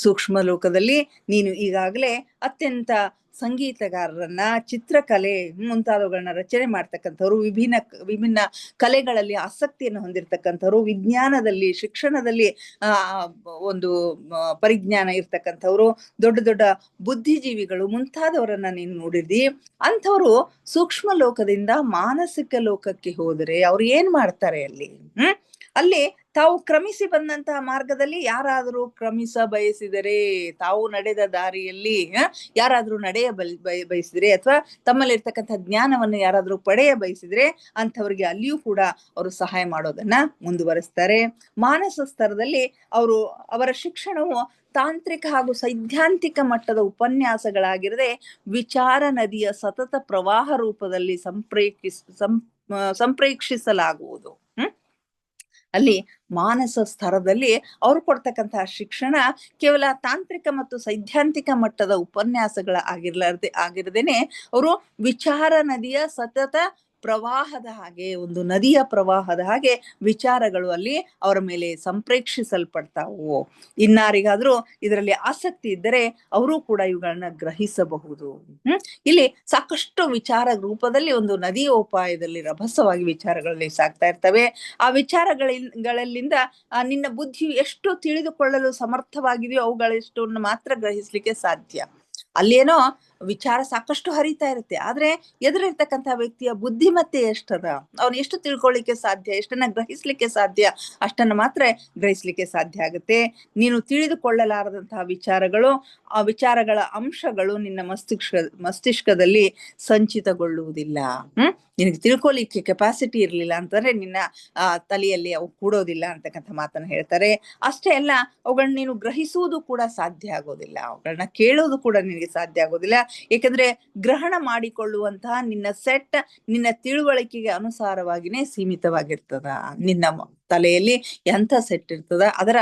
ಸೂಕ್ಷ್ಮ ಲೋಕದಲ್ಲಿ ನೀನು ಈಗಾಗಲೇ ಅತ್ಯಂತ ಸಂಗೀತಗಾರರನ್ನ, ಚಿತ್ರಕಲೆ ಮುಂತಾದವುಗಳನ್ನ ರಚನೆ ಮಾಡ್ತಕ್ಕಂಥವ್ರು, ವಿಭಿನ್ನ ಕಲೆಗಳಲ್ಲಿ ಆಸಕ್ತಿಯನ್ನು ಹೊಂದಿರತಕ್ಕಂಥವ್ರು, ವಿಜ್ಞಾನದಲ್ಲಿ ಶಿಕ್ಷಣದಲ್ಲಿ ಒಂದು ಪರಿಜ್ಞಾನ ಇರ್ತಕ್ಕಂಥವ್ರು, ದೊಡ್ಡ ದೊಡ್ಡ ಬುದ್ಧಿಜೀವಿಗಳು ಮುಂತಾದವರನ್ನ ನೀನು ನೋಡಿದ್ದಿ. ಅಂಥವ್ರು ಸೂಕ್ಷ್ಮ ಲೋಕದಿಂದ ಮಾನಸಿಕ ಲೋಕಕ್ಕೆ ಹೋದರೆ ಅವ್ರು ಏನ್ ಮಾಡ್ತಾರೆ? ಅಲ್ಲಿ ತಾವು ಕ್ರಮಿಸಿ ಬಂದಂತಹ ಮಾರ್ಗದಲ್ಲಿ ಯಾರಾದರೂ ಕ್ರಮಿಸ ಬಯಸಿದರೆ, ತಾವು ನಡೆದ ದಾರಿಯಲ್ಲಿ ಯಾರಾದ್ರೂ ಬಯಸಿದ್ರೆ ಅಥವಾ ತಮ್ಮಲ್ಲಿರ್ತಕ್ಕಂಥ ಜ್ಞಾನವನ್ನು ಯಾರಾದ್ರೂ ಪಡೆಯ ಬಯಸಿದ್ರೆ ಅಂಥವ್ರಿಗೆ ಅಲ್ಲಿಯೂ ಕೂಡ ಅವರು ಸಹಾಯ ಮಾಡೋದನ್ನ ಮುಂದುವರಿಸ್ತಾರೆ. ಮಾನಸ ಸ್ತರದಲ್ಲಿ ಅವರ ಶಿಕ್ಷಣವು ತಾಂತ್ರಿಕ ಹಾಗೂ ಸೈದ್ಧಾಂತಿಕ ಮಟ್ಟದ ಉಪನ್ಯಾಸಗಳಾಗಿರದೆ ವಿಚಾರ ನದಿಯ ಸತತ ಪ್ರವಾಹ ರೂಪದಲ್ಲಿ ಸಂಪ್ರೇಕ್ಷಿಸಲಾಗುವುದು. ಅಲ್ಲಿ ಮಾನಸ ಸ್ತರದಲ್ಲಿ ಅವರು ಕೊಡ್ತಕ್ಕಂತಹ ಶಿಕ್ಷಣ ಕೇವಲ ತಾಂತ್ರಿಕ ಮತ್ತು ಸೈದ್ಧಾಂತಿಕ ಮಟ್ಟದ ಉಪನ್ಯಾಸಗಳ ಆಗಿರದೇನೆ ಅವರು ವಿಚಾರ ನದಿಯ ಸತತ ಪ್ರವಾಹದ ಹಾಗೆ, ಒಂದು ನದಿಯ ಪ್ರವಾಹದ ಹಾಗೆ ವಿಚಾರಗಳು ಅಲ್ಲಿ ಅವರ ಮೇಲೆ ಸಂಪ್ರೇಕ್ಷಿಸಲ್ಪಡ್ತಾವು. ಇನ್ನಾರಿಗಾದ್ರೂ ಇದರಲ್ಲಿ ಆಸಕ್ತಿ ಇದ್ದರೆ ಅವರು ಕೂಡ ಇವುಗಳನ್ನ ಗ್ರಹಿಸಬಹುದು. ಇಲ್ಲಿ ಸಾಕಷ್ಟು ವಿಚಾರ ರೂಪದಲ್ಲಿ ಒಂದು ನದಿಯ ಉಪಾಯದಲ್ಲಿ ರಭಸವಾಗಿ ವಿಚಾರಗಳಲ್ಲಿ ಸಾಗ್ತಾ ಇರ್ತವೆ. ಆ ವಿಚಾರಗಳಿಂದ ನಿನ್ನ ಬುದ್ಧಿಯು ಎಷ್ಟು ತಿಳಿದುಕೊಳ್ಳಲು ಸಮರ್ಥವಾಗಿದೆಯೋ ಅವುಗಳೆಷ್ಟನ್ನು ಮಾತ್ರ ಗ್ರಹಿಸ್ಲಿಕ್ಕೆ ಸಾಧ್ಯ. ಅಲ್ಲೇನೋ ವಿಚಾರ ಸಾಕಷ್ಟು ಹರಿತಾ ಇರುತ್ತೆ, ಆದ್ರೆ ಎದುರಿರ್ತಕ್ಕಂಥ ವ್ಯಕ್ತಿಯ ಬುದ್ಧಿಮತ್ತೆ ಎಷ್ಟದ, ಅವನು ಎಷ್ಟು ತಿಳ್ಕೊಳ್ಳಿಕ್ಕೆ ಸಾಧ್ಯ, ಎಷ್ಟನ್ನ ಗ್ರಹಿಸ್ಲಿಕ್ಕೆ ಸಾಧ್ಯ, ಅಷ್ಟನ್ನ ಮಾತ್ರ ಗ್ರಹಿಸ್ಲಿಕ್ಕೆ ಸಾಧ್ಯ ಆಗುತ್ತೆ. ನೀನು ತಿಳಿದುಕೊಳ್ಳಲಾರದಂತಹ ವಿಚಾರಗಳು, ಆ ವಿಚಾರಗಳ ಅಂಶಗಳು ನಿನ್ನ ಮಸ್ತಿಷ್ಕದಲ್ಲಿ ಸಂಚಿತಗೊಳ್ಳುವುದಿಲ್ಲ. ನಿನಗೆ ತಿಳ್ಕೊಲಿಕ್ಕೆ ಕೆಪಾಸಿಟಿ ಇರ್ಲಿಲ್ಲ ಅಂತಂದ್ರೆ ನಿನ್ನ ತಲೆಯಲ್ಲಿ ಅವು ಕೂಡೋದಿಲ್ಲ ಅಂತಕ್ಕಂಥ ಮಾತನ್ನ ಹೇಳ್ತಾರೆ. ಅಷ್ಟೇ ಅಲ್ಲ, ಅವುಗಳನ್ನ ನೀನು ಗ್ರಹಿಸುವುದು ಕೂಡ ಸಾಧ್ಯ ಆಗೋದಿಲ್ಲ, ಅವುಗಳನ್ನ ಕೇಳೋದು ಕೂಡ ನಿನಗೆ ಸಾಧ್ಯ ಆಗೋದಿಲ್ಲ. ಏಕೆಂದ್ರೆ ಗ್ರಹಣ ಮಾಡಿಕೊಳ್ಳುವಂತಹ ನಿನ್ನ ಸೆಟ್ ನಿನ್ನ ತಿಳುವಳಿಕೆಗೆ ಅನುಸಾರವಾಗಿನೇ ಸೀಮಿತವಾಗಿರ್ತದ. ನಿನ್ನ ತಲೆಯಲ್ಲಿ ಎಂಥ ಸೆಟ್ ಇರ್ತದ ಅದರ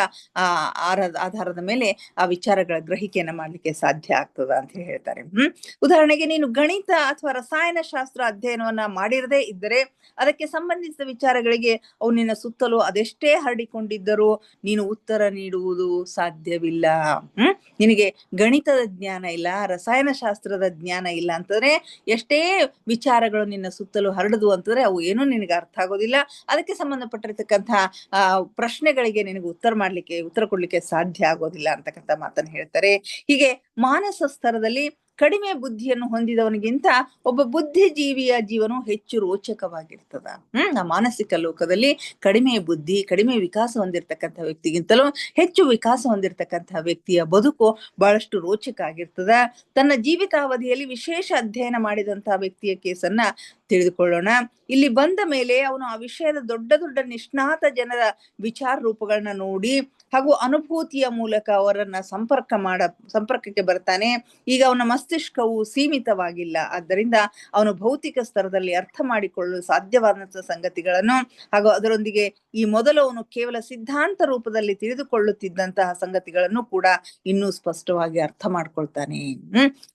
ಆಧಾರದ ಮೇಲೆ ಆ ವಿಚಾರಗಳ ಗ್ರಹಿಕೆಯನ್ನ ಮಾಡ್ಲಿಕ್ಕೆ ಸಾಧ್ಯ ಆಗ್ತದ ಅಂತ ಹೇಳ್ತಾರೆ. ಉದಾಹರಣೆಗೆ, ನೀನು ಗಣಿತ ಅಥವಾ ರಸಾಯನಶಾಸ್ತ್ರ ಅಧ್ಯಯನವನ್ನ ಮಾಡಿರದೇ ಇದ್ದರೆ ಅದಕ್ಕೆ ಸಂಬಂಧಿಸಿದ ವಿಚಾರಗಳಿಗೆ ಅವು ನಿನ್ನ ಸುತ್ತಲೂ ಅದೆಷ್ಟೇ ಹರಡಿಕೊಂಡಿದ್ದರೂ ನೀನು ಉತ್ತರ ನೀಡುವುದು ಸಾಧ್ಯವಿಲ್ಲ. ನಿನಗೆ ಗಣಿತದ ಜ್ಞಾನ ಇಲ್ಲ, ರಸಾಯನಶಾಸ್ತ್ರದ ಜ್ಞಾನ ಇಲ್ಲ ಅಂತಂದ್ರೆ ಎಷ್ಟೇ ವಿಚಾರಗಳು ನಿನ್ನ ಸುತ್ತಲೂ ಹರಡುದು ಅಂತಂದ್ರೆ ಅವು ಏನೂ ನಿನಗೆ ಅರ್ಥ ಆಗೋದಿಲ್ಲ. ಅದಕ್ಕೆ ಸಂಬಂಧಪಟ್ಟಿರ್ತಕ್ಕಂಥ ಪ್ರಶ್ನೆಗಳಿಗೆ ನಿನಗೆ ಉತ್ತರ ಕೊಡ್ಲಿಕ್ಕೆ ಸಾಧ್ಯ ಆಗೋದಿಲ್ಲ ಅಂತಕ್ಕಂಥ ಮಾತನ್ನು ಹೇಳ್ತಾರೆ. ಹೀಗೆ ಮಾನಸ ಸ್ತರದಲ್ಲಿ ಕಡಿಮೆ ಬುದ್ಧಿಯನ್ನು ಹೊಂದಿದವನಿಗಿಂತ ಒಬ್ಬ ಬುದ್ಧಿಜೀವಿಯ ಜೀವನವು ಹೆಚ್ಚು ರೋಚಕವಾಗಿರ್ತದ. ಆ ಮಾನಸಿಕ ಲೋಕದಲ್ಲಿ ಕಡಿಮೆ ಬುದ್ಧಿ, ಕಡಿಮೆ ವಿಕಾಸ ಹೊಂದಿರತಕ್ಕಂಥ ವ್ಯಕ್ತಿಗಿಂತಲೂ ಹೆಚ್ಚು ವಿಕಾಸ ಹೊಂದಿರತಕ್ಕಂಥ ವ್ಯಕ್ತಿಯ ಬದುಕು ಬಹಳಷ್ಟು ರೋಚಕ ಆಗಿರ್ತದ. ತನ್ನ ಜೀವಿತಾವಧಿಯಲ್ಲಿ ವಿಶೇಷ ಅಧ್ಯಯನ ಮಾಡಿದಂತಹ ವ್ಯಕ್ತಿಯ ಕೇಸನ್ನ ತಿಳಿದುಕೊಳ್ಳೋಣ. ಇಲ್ಲಿ ಬಂದ ಮೇಲೆ ಅವನು ಆ ವಿಷಯದ ದೊಡ್ಡ ದೊಡ್ಡ ನಿಷ್ಣಾತ ಜನರ ವಿಚಾರ ರೂಪಗಳನ್ನ ನೋಡಿ ಹಾಗೂ ಅನುಭೂತಿಯ ಮೂಲಕ ಅವರನ್ನ ಸಂಪರ್ಕಕ್ಕೆ ಬರ್ತಾನೆ. ಈಗ ಅವನ ಮಸ್ತಿಷ್ಕವು ಸೀಮಿತವಾಗಿಲ್ಲ, ಆದ್ದರಿಂದ ಅವನು ಭೌತಿಕ ಸ್ತರದಲ್ಲಿ ಅರ್ಥ ಮಾಡಿಕೊಳ್ಳಲು ಸಾಧ್ಯವಾದಂತಹ ಸಂಗತಿಗಳನ್ನು ಹಾಗೂ ಅದರೊಂದಿಗೆ ಈ ಮೊದಲು ಅವನು ಕೇವಲ ಸಿದ್ಧಾಂತ ರೂಪದಲ್ಲಿ ತಿಳಿದುಕೊಳ್ಳುತ್ತಿದ್ದಂತಹ ಸಂಗತಿಗಳನ್ನು ಕೂಡ ಇನ್ನೂ ಸ್ಪಷ್ಟವಾಗಿ ಅರ್ಥ ಮಾಡ್ಕೊಳ್ತಾನೆ.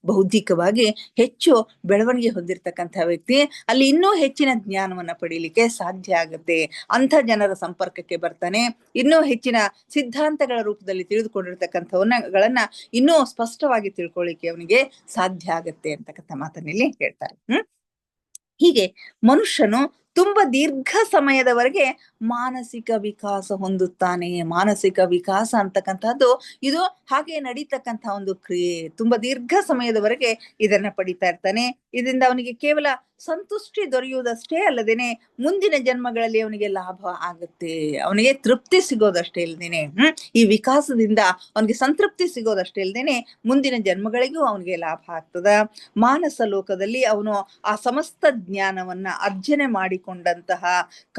ಬೌದ್ಧಿಕವಾಗಿ ಹೆಚ್ಚು ಬೆಳವಣಿಗೆ ಹೊಂದಿರತಕ್ಕಂತಹ ವ್ಯಕ್ತಿ ಅಲ್ಲಿ ಇನ್ನೂ ಹೆಚ್ಚಿನ ಜ್ಞಾನವನ್ನ ಪಡೀಲಿಕ್ಕೆ ಸಾಧ್ಯ ಆಗುತ್ತೆ. ಅಂಥ ಜನರ ಸಂಪರ್ಕಕ್ಕೆ ಬರ್ತಾನೆ. ಇನ್ನೂ ಹೆಚ್ಚಿನ ಸಿದ್ಧಾಂತಗಳ ರೂಪದಲ್ಲಿ ತಿಳಿದುಕೊಂಡಿರ್ತಕ್ಕಂಥವನ್ನಗಳನ್ನ ಇನ್ನೂ ಸ್ಪಷ್ಟವಾಗಿ ತಿಳ್ಕೊಳ್ಳಿಕ್ಕೆ ಅವನಿಗೆ ಸಾಧ್ಯ ಆಗತ್ತೆ ಅಂತಕ್ಕಂಥ ಮಾತನ್ನ ಇಲ್ಲಿ ಹೇಳ್ತಾರೆ. ಹೀಗೆ ಮನುಷ್ಯನು ತುಂಬಾ ದೀರ್ಘ ಸಮಯದವರೆಗೆ ಮಾನಸಿಕ ವಿಕಾಸ ಹೊಂದುತ್ತಾನೆ. ಮಾನಸಿಕ ವಿಕಾಸ ಅಂತಕ್ಕಂಥದ್ದು ಇದು ಹಾಗೆ ನಡೀತಕ್ಕಂಥ ಒಂದು ಕ್ರಿಯೆ. ತುಂಬಾ ದೀರ್ಘ ಸಮಯದವರೆಗೆ ಇದನ್ನ ಪಡಿತಾ ಇರ್ತಾನೆ. ಇದರಿಂದ ಅವನಿಗೆ ಕೇವಲ ಸಂತುಷ್ಟಿ ದೊರೆಯುವುದಷ್ಟೇ ಅಲ್ಲದೇನೆ ಮುಂದಿನ ಜನ್ಮಗಳಲ್ಲಿ ಅವನಿಗೆ ಲಾಭ ಆಗುತ್ತೆ. ಅವನಿಗೆ ತೃಪ್ತಿ ಸಿಗೋದಷ್ಟೇ ಇಲ್ದೇನೆ ಈ ವಿಕಾಸದಿಂದ ಅವನಿಗೆ ಸಂತೃಪ್ತಿ ಸಿಗೋದಷ್ಟೇ ಇಲ್ದೇನೆ ಮುಂದಿನ ಜನ್ಮಗಳಿಗೂ ಅವನಿಗೆ ಲಾಭ ಆಗ್ತದ. ಮಾನಸ ಲೋಕದಲ್ಲಿ ಅವನು ಆ ಸಮಸ್ತ ಜ್ಞಾನವನ್ನ ಅರ್ಜನೆ ಮಾಡಿಕೊಂಡಂತಹ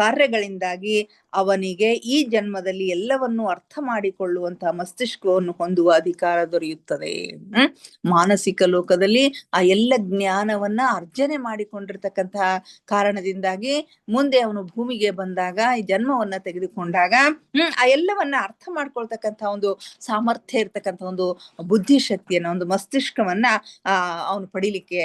ಕಾರ್ಯಗಳಿಂದಾಗಿ ಅವನಿಗೆ ಈ ಜನ್ಮದಲ್ಲಿ ಎಲ್ಲವನ್ನೂ ಅರ್ಥ ಮಾಡಿಕೊಳ್ಳುವಂತಹ ಮಸ್ತಿಷ್ಕವನ್ನು ಹೊಂದುವ ಅಧಿಕಾರ ದೊರೆಯುತ್ತದೆ. ಮಾನಸಿಕ ಲೋಕದಲ್ಲಿ ಆ ಎಲ್ಲ ಜ್ಞಾನವನ್ನ ಅರ್ಜನೆ ಮಾಡಿಕೊಂಡಿರ್ತಕ್ಕಂತಹ ಕಾರಣದಿಂದಾಗಿ ಮುಂದೆ ಅವನು ಭೂಮಿಗೆ ಬಂದಾಗ ಈ ಜನ್ಮವನ್ನ ತೆಗೆದುಕೊಂಡಾಗ ಆ ಎಲ್ಲವನ್ನ ಅರ್ಥ ಮಾಡ್ಕೊಳ್ತಕ್ಕಂಥ ಒಂದು ಸಾಮರ್ಥ್ಯ ಇರ್ತಕ್ಕಂಥ ಒಂದು ಬುದ್ಧಿಶಕ್ತಿಯನ್ನ, ಒಂದು ಮಸ್ತಿಷ್ಕವನ್ನ ಅವನು ಪಡಿಲಿಕ್ಕೆ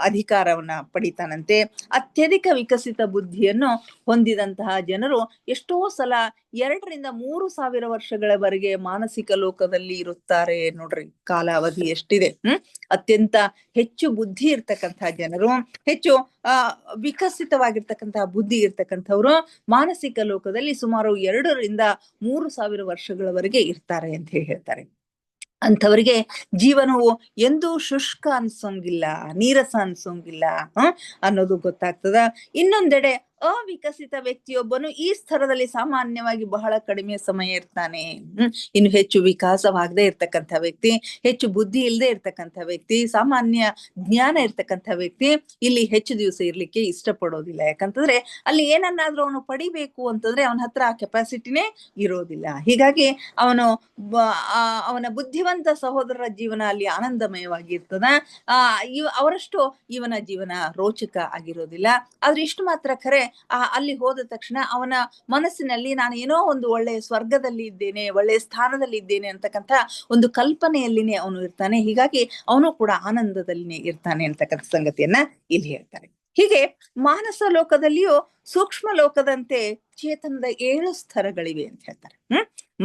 ಅಧಿಕಾರವನ್ನ ಪಡಿತಾನಂತೆ. ಅತ್ಯಧಿಕ ವಿಕಸಿತ ಬುದ್ಧಿಯನ್ನು ಹೊಂದಿದಂತಹ ಜನರು ಎಷ್ಟೋ ಸಲ 2,000-3,000 ವರ್ಷಗಳವರೆಗೆ ಮಾನಸಿಕ ಲೋಕದಲ್ಲಿ ಇರುತ್ತಾರೆ. ನೋಡ್ರಿ, ಕಾಲಾವಧಿ ಎಷ್ಟಿದೆ. ಅತ್ಯಂತ ಹೆಚ್ಚು ಬುದ್ಧಿ ಇರ್ತಕ್ಕಂತಹ ಜನರು, ಹೆಚ್ಚು ವಿಕಸಿತವಾಗಿರ್ತಕ್ಕಂತಹ ಬುದ್ಧಿ ಇರ್ತಕ್ಕಂಥವ್ರು ಮಾನಸಿಕ ಲೋಕದಲ್ಲಿ ಸುಮಾರು 2,000-3,000 ವರ್ಷಗಳವರೆಗೆ ಇರ್ತಾರೆ ಅಂತ ಹೇಳ್ತಾರೆ. ಅಂಥವರಿಗೆ ಜೀವನವು ಎಂದೂ ಶುಷ್ಕ ಅನ್ಸೋಂಗಿಲ್ಲ, ನೀರಸ ಅನ್ಸೋಂಗಿಲ್ಲ ಅನ್ನೋದು ಗೊತ್ತಾಗ್ತದ. ಇನ್ನೊಂದೆಡೆ ಅವಿಕಸಿತ ವ್ಯಕ್ತಿಯೊಬ್ಬನು ಈ ಸ್ತರದಲ್ಲಿ ಸಾಮಾನ್ಯವಾಗಿ ಬಹಳ ಕಡಿಮೆ ಸಮಯ ಇರ್ತಾನೆ. ಇನ್ನು ಹೆಚ್ಚು ವಿಕಾಸವಾಗದೆ ಇರ್ತಕ್ಕಂಥ ವ್ಯಕ್ತಿ, ಹೆಚ್ಚು ಬುದ್ಧಿ ಇಲ್ಲದೆ ಇರ್ತಕ್ಕಂಥ ವ್ಯಕ್ತಿ, ಸಾಮಾನ್ಯ ಜ್ಞಾನ ಇರ್ತಕ್ಕಂಥ ವ್ಯಕ್ತಿ ಇಲ್ಲಿ ಹೆಚ್ಚು ದಿವಸ ಇರ್ಲಿಕ್ಕೆ ಇಷ್ಟಪಡೋದಿಲ್ಲ. ಯಾಕಂತಂದ್ರೆ ಅಲ್ಲಿ ಏನನ್ನಾದ್ರೂ ಅವನು ಪಡಿಬೇಕು ಅಂತಂದ್ರೆ ಅವನ ಹತ್ರ ಆ ಕೆಪಾಸಿಟಿನೇ ಇರೋದಿಲ್ಲ. ಹೀಗಾಗಿ ಅವನ ಬುದ್ಧಿವಂತ ಸಹೋದರರ ಜೀವನ ಅಲ್ಲಿ ಆನಂದಮಯವಾಗಿರ್ತದ. ಅವರಷ್ಟು ಇವನ ಜೀವನ ರೋಚಕ ಆಗಿರೋದಿಲ್ಲ. ಆದ್ರೆ ಇಷ್ಟು ಮಾತ್ರ ಖರೆ, ಅಲ್ಲಿ ಹೋದ ತಕ್ಷಣ ಅವನ ಮನಸ್ಸಿನಲ್ಲಿ ನಾನು ಏನೋ ಒಂದು ಒಳ್ಳೆಯ ಸ್ವರ್ಗದಲ್ಲಿ ಇದ್ದೇನೆ, ಒಳ್ಳೆಯ ಸ್ಥಾನದಲ್ಲಿ ಇದ್ದೇನೆ ಅಂತಕ್ಕಂಥ ಒಂದು ಕಲ್ಪನೆಯಲ್ಲಿನೇ ಅವನು ಇರ್ತಾನೆ. ಹೀಗಾಗಿ ಅವನು ಕೂಡ ಆನಂದದಲ್ಲಿನೇ ಇರ್ತಾನೆ ಅಂತಕ್ಕಂಥ ಸಂಗತಿಯನ್ನ ಇಲ್ಲಿ ಹೇಳ್ತಾರೆ. ಹೀಗೆ ಮಾನಸ ಲೋಕದಲ್ಲಿಯೂ ಸೂಕ್ಷ್ಮ ಲೋಕದಂತೆ ಚೇತನದ 7 ಸ್ತರಗಳಿವೆ ಅಂತ ಹೇಳ್ತಾರೆ.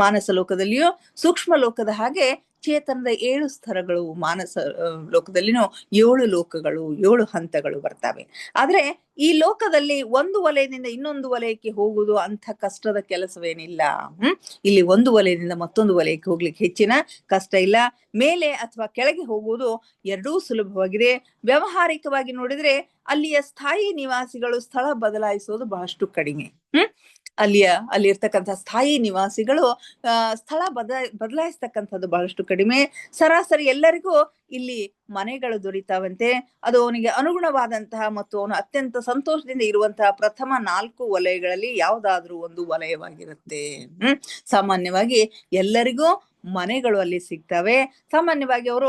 ಮಾನಸ ಲೋಕದಲ್ಲಿಯೂ ಸೂಕ್ಷ್ಮ ಲೋಕದ ಹಾಗೆ ಚೇತನದ 7 ಸ್ತರಗಳು, ಮಾನಸ ಲೋಕದಲ್ಲಿನೂ 7 ಲೋಕಗಳು, 7 ಹಂತಗಳು ಬರ್ತವೆ. ಆದ್ರೆ ಈ ಲೋಕದಲ್ಲಿ ಒಂದು ವಲಯದಿಂದ ಇನ್ನೊಂದು ವಲಯಕ್ಕೆ ಹೋಗುವುದು ಅಂಥ ಕಷ್ಟದ ಕೆಲಸವೇನಿಲ್ಲ. ಇಲ್ಲಿ ಒಂದು ವಲಯದಿಂದ ಮತ್ತೊಂದು ವಲಯಕ್ಕೆ ಹೋಗ್ಲಿಕ್ಕೆ ಹೆಚ್ಚಿನ ಕಷ್ಟ ಇಲ್ಲ. ಮೇಲೆ ಅಥವಾ ಕೆಳಗೆ ಹೋಗುವುದು ಎರಡೂ ಸುಲಭವಾಗಿದೆ. ವ್ಯಾವಹಾರಿಕವಾಗಿ ನೋಡಿದ್ರೆ ಅಲ್ಲಿಯ ಸ್ಥಾಯಿ ನಿವಾಸಿಗಳು ಸ್ಥಳ ಬದಲಾಯಿಸೋದು ಬಹಳಷ್ಟು ಕಡಿಮೆ. ಅಲ್ಲಿರ್ತಕ್ಕಂಥ ಸ್ಥಾಯಿ ನಿವಾಸಿಗಳು ಸ್ಥಳ ಬದಲಾಯಿಸ್ತಕ್ಕಂಥದ್ದು ಬಹಳಷ್ಟು ಕಡಿಮೆ. ಸರಾಸರಿ ಎಲ್ಲರಿಗೂ ಇಲ್ಲಿ ಮನೆಗಳು ದೊರೀತಾವಂತೆ. ಅದು ಅವನಿಗೆ ಅನುಗುಣವಾದಂತಹ ಮತ್ತು ಅವನು ಅತ್ಯಂತ ಸಂತೋಷದಿಂದ ಇರುವಂತಹ ಪ್ರಥಮ 4 ವಲಯಗಳಲ್ಲಿ ಯಾವುದಾದ್ರೂ ಒಂದು ವಲಯವಾಗಿರುತ್ತೆ. ಸಾಮಾನ್ಯವಾಗಿ ಎಲ್ಲರಿಗೂ ಮನೆಗಳು ಅಲ್ಲಿ ಸಿಗ್ತವೆ. ಸಾಮಾನ್ಯವಾಗಿ ಅವರು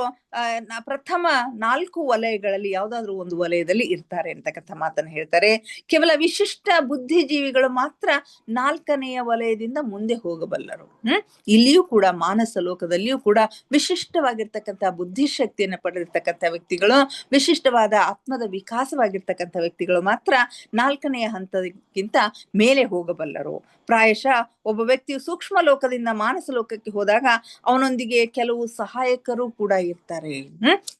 ಪ್ರಥಮ 4 ವಲಯಗಳಲ್ಲಿ ಯಾವುದಾದ್ರೂ ಒಂದು ವಲಯದಲ್ಲಿ ಇರ್ತಾರೆ ಅಂತಕ್ಕಂಥ ಮಾತನ್ನು ಹೇಳ್ತಾರೆ. ಕೇವಲ ವಿಶಿಷ್ಟ ಬುದ್ಧಿಜೀವಿಗಳು ಮಾತ್ರ 4ನೆಯ ವಲಯದಿಂದ ಮುಂದೆ ಹೋಗಬಲ್ಲರು. ಇಲ್ಲಿಯೂ ಕೂಡ ಮಾನಸ ಲೋಕದಲ್ಲಿಯೂ ಕೂಡ ವಿಶಿಷ್ಟವಾಗಿರ್ತಕ್ಕಂಥ ಬುದ್ಧಿಶಕ್ತಿಯನ್ನು ಪಡೆದಿರ್ತಕ್ಕಂಥ ವ್ಯಕ್ತಿಗಳು, ವಿಶಿಷ್ಟವಾದ ಆತ್ಮದ ವಿಕಾಸವಾಗಿರ್ತಕ್ಕಂಥ ವ್ಯಕ್ತಿಗಳು ಮಾತ್ರ 4ನೆಯ ಹಂತಕ್ಕಿಂತ ಮೇಲೆ ಹೋಗಬಲ್ಲರು. ಪ್ರಾಯಶಃ ಒಬ್ಬ ವ್ಯಕ್ತಿಯು ಸೂಕ್ಷ್ಮ ಲೋಕದಿಂದ ಮಾನಸ ಲೋಕಕ್ಕೆ ಹೋದಾಗ ಅವನೊಂದಿಗೆ ಕೆಲವು ಸಹಾಯಕರು ಕೂಡ ಇರ್ತಾರೆ.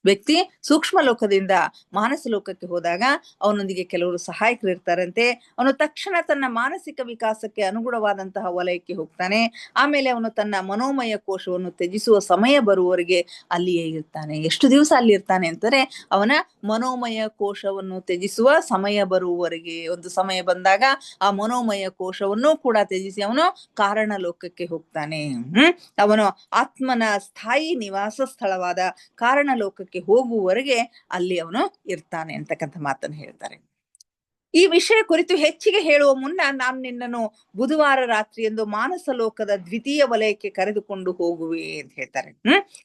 ವ್ಯಕ್ತಿ ಸೂಕ್ಷ್ಮ ಲೋಕದಿಂದ ಮಾನಸ ಲೋಕಕ್ಕೆ ಹೋದಾಗ ಅವನೊಂದಿಗೆ ಕೆಲವರು ಸಹಾಯಕರು ಇರ್ತಾರಂತೆ. ಅವನು ತಕ್ಷಣ ತನ್ನ ಮಾನಸಿಕ ವಿಕಾಸಕ್ಕೆ ಅನುಗುಣವಾದಂತಹ ವಲಯಕ್ಕೆ ಹೋಗ್ತಾನೆ. ಆಮೇಲೆ ಅವನು ತನ್ನ ಮನೋಮಯ ಕೋಶವನ್ನು ತ್ಯಜಿಸುವ ಸಮಯ ಬರುವವರೆಗೆ ಅಲ್ಲಿಯೇ ಇರ್ತಾನೆ. ಎಷ್ಟು ದಿವಸ ಅಲ್ಲಿ ಇರ್ತಾನೆ ಅಂತಾರೆ, ಅವನ ಮನೋಮಯ ಕೋಶವನ್ನು ತ್ಯಜಿಸುವ ಸಮಯ ಬರುವವರೆಗೆ. ಒಂದು ಸಮಯ ಬಂದಾಗ ಆ ಮನೋಮಯ ಕೋಶವನ್ನು ಕೂಡ ತ್ಯಜಿಸಿ ಅವನು ಕಾರಣ ಲೋಕಕ್ಕೆ ಹೋಗ್ತಾನೆ. ಅವನು ಆತ್ಮನ ಸ್ಥಾಯಿ ನಿವಾಸ ಸ್ಥಳವಾದ ಕಾರಣ ಲೋಕಕ್ಕೆ ಹೋಗುವವರೆಗೆ ಅಲ್ಲಿ ಅವನು ಇರ್ತಾನೆ ಅಂತಕ್ಕಂಥ ಮಾತನ್ನು ಹೇಳ್ತಾರೆ. ಈ ವಿಷಯ ಕುರಿತು ಹೆಚ್ಚಿಗೆ ಹೇಳುವ ಮುನ್ನ ನಾನು ನಿನ್ನನ್ನು ಬುಧವಾರ ರಾತ್ರಿಯಂದು ಮಾನಸ ಲೋಕದ ದ್ವಿತೀಯ ವಲಯಕ್ಕೆ ಕರೆದುಕೊಂಡು ಹೋಗುವೆ ಅಂತ ಹೇಳ್ತಾರೆ.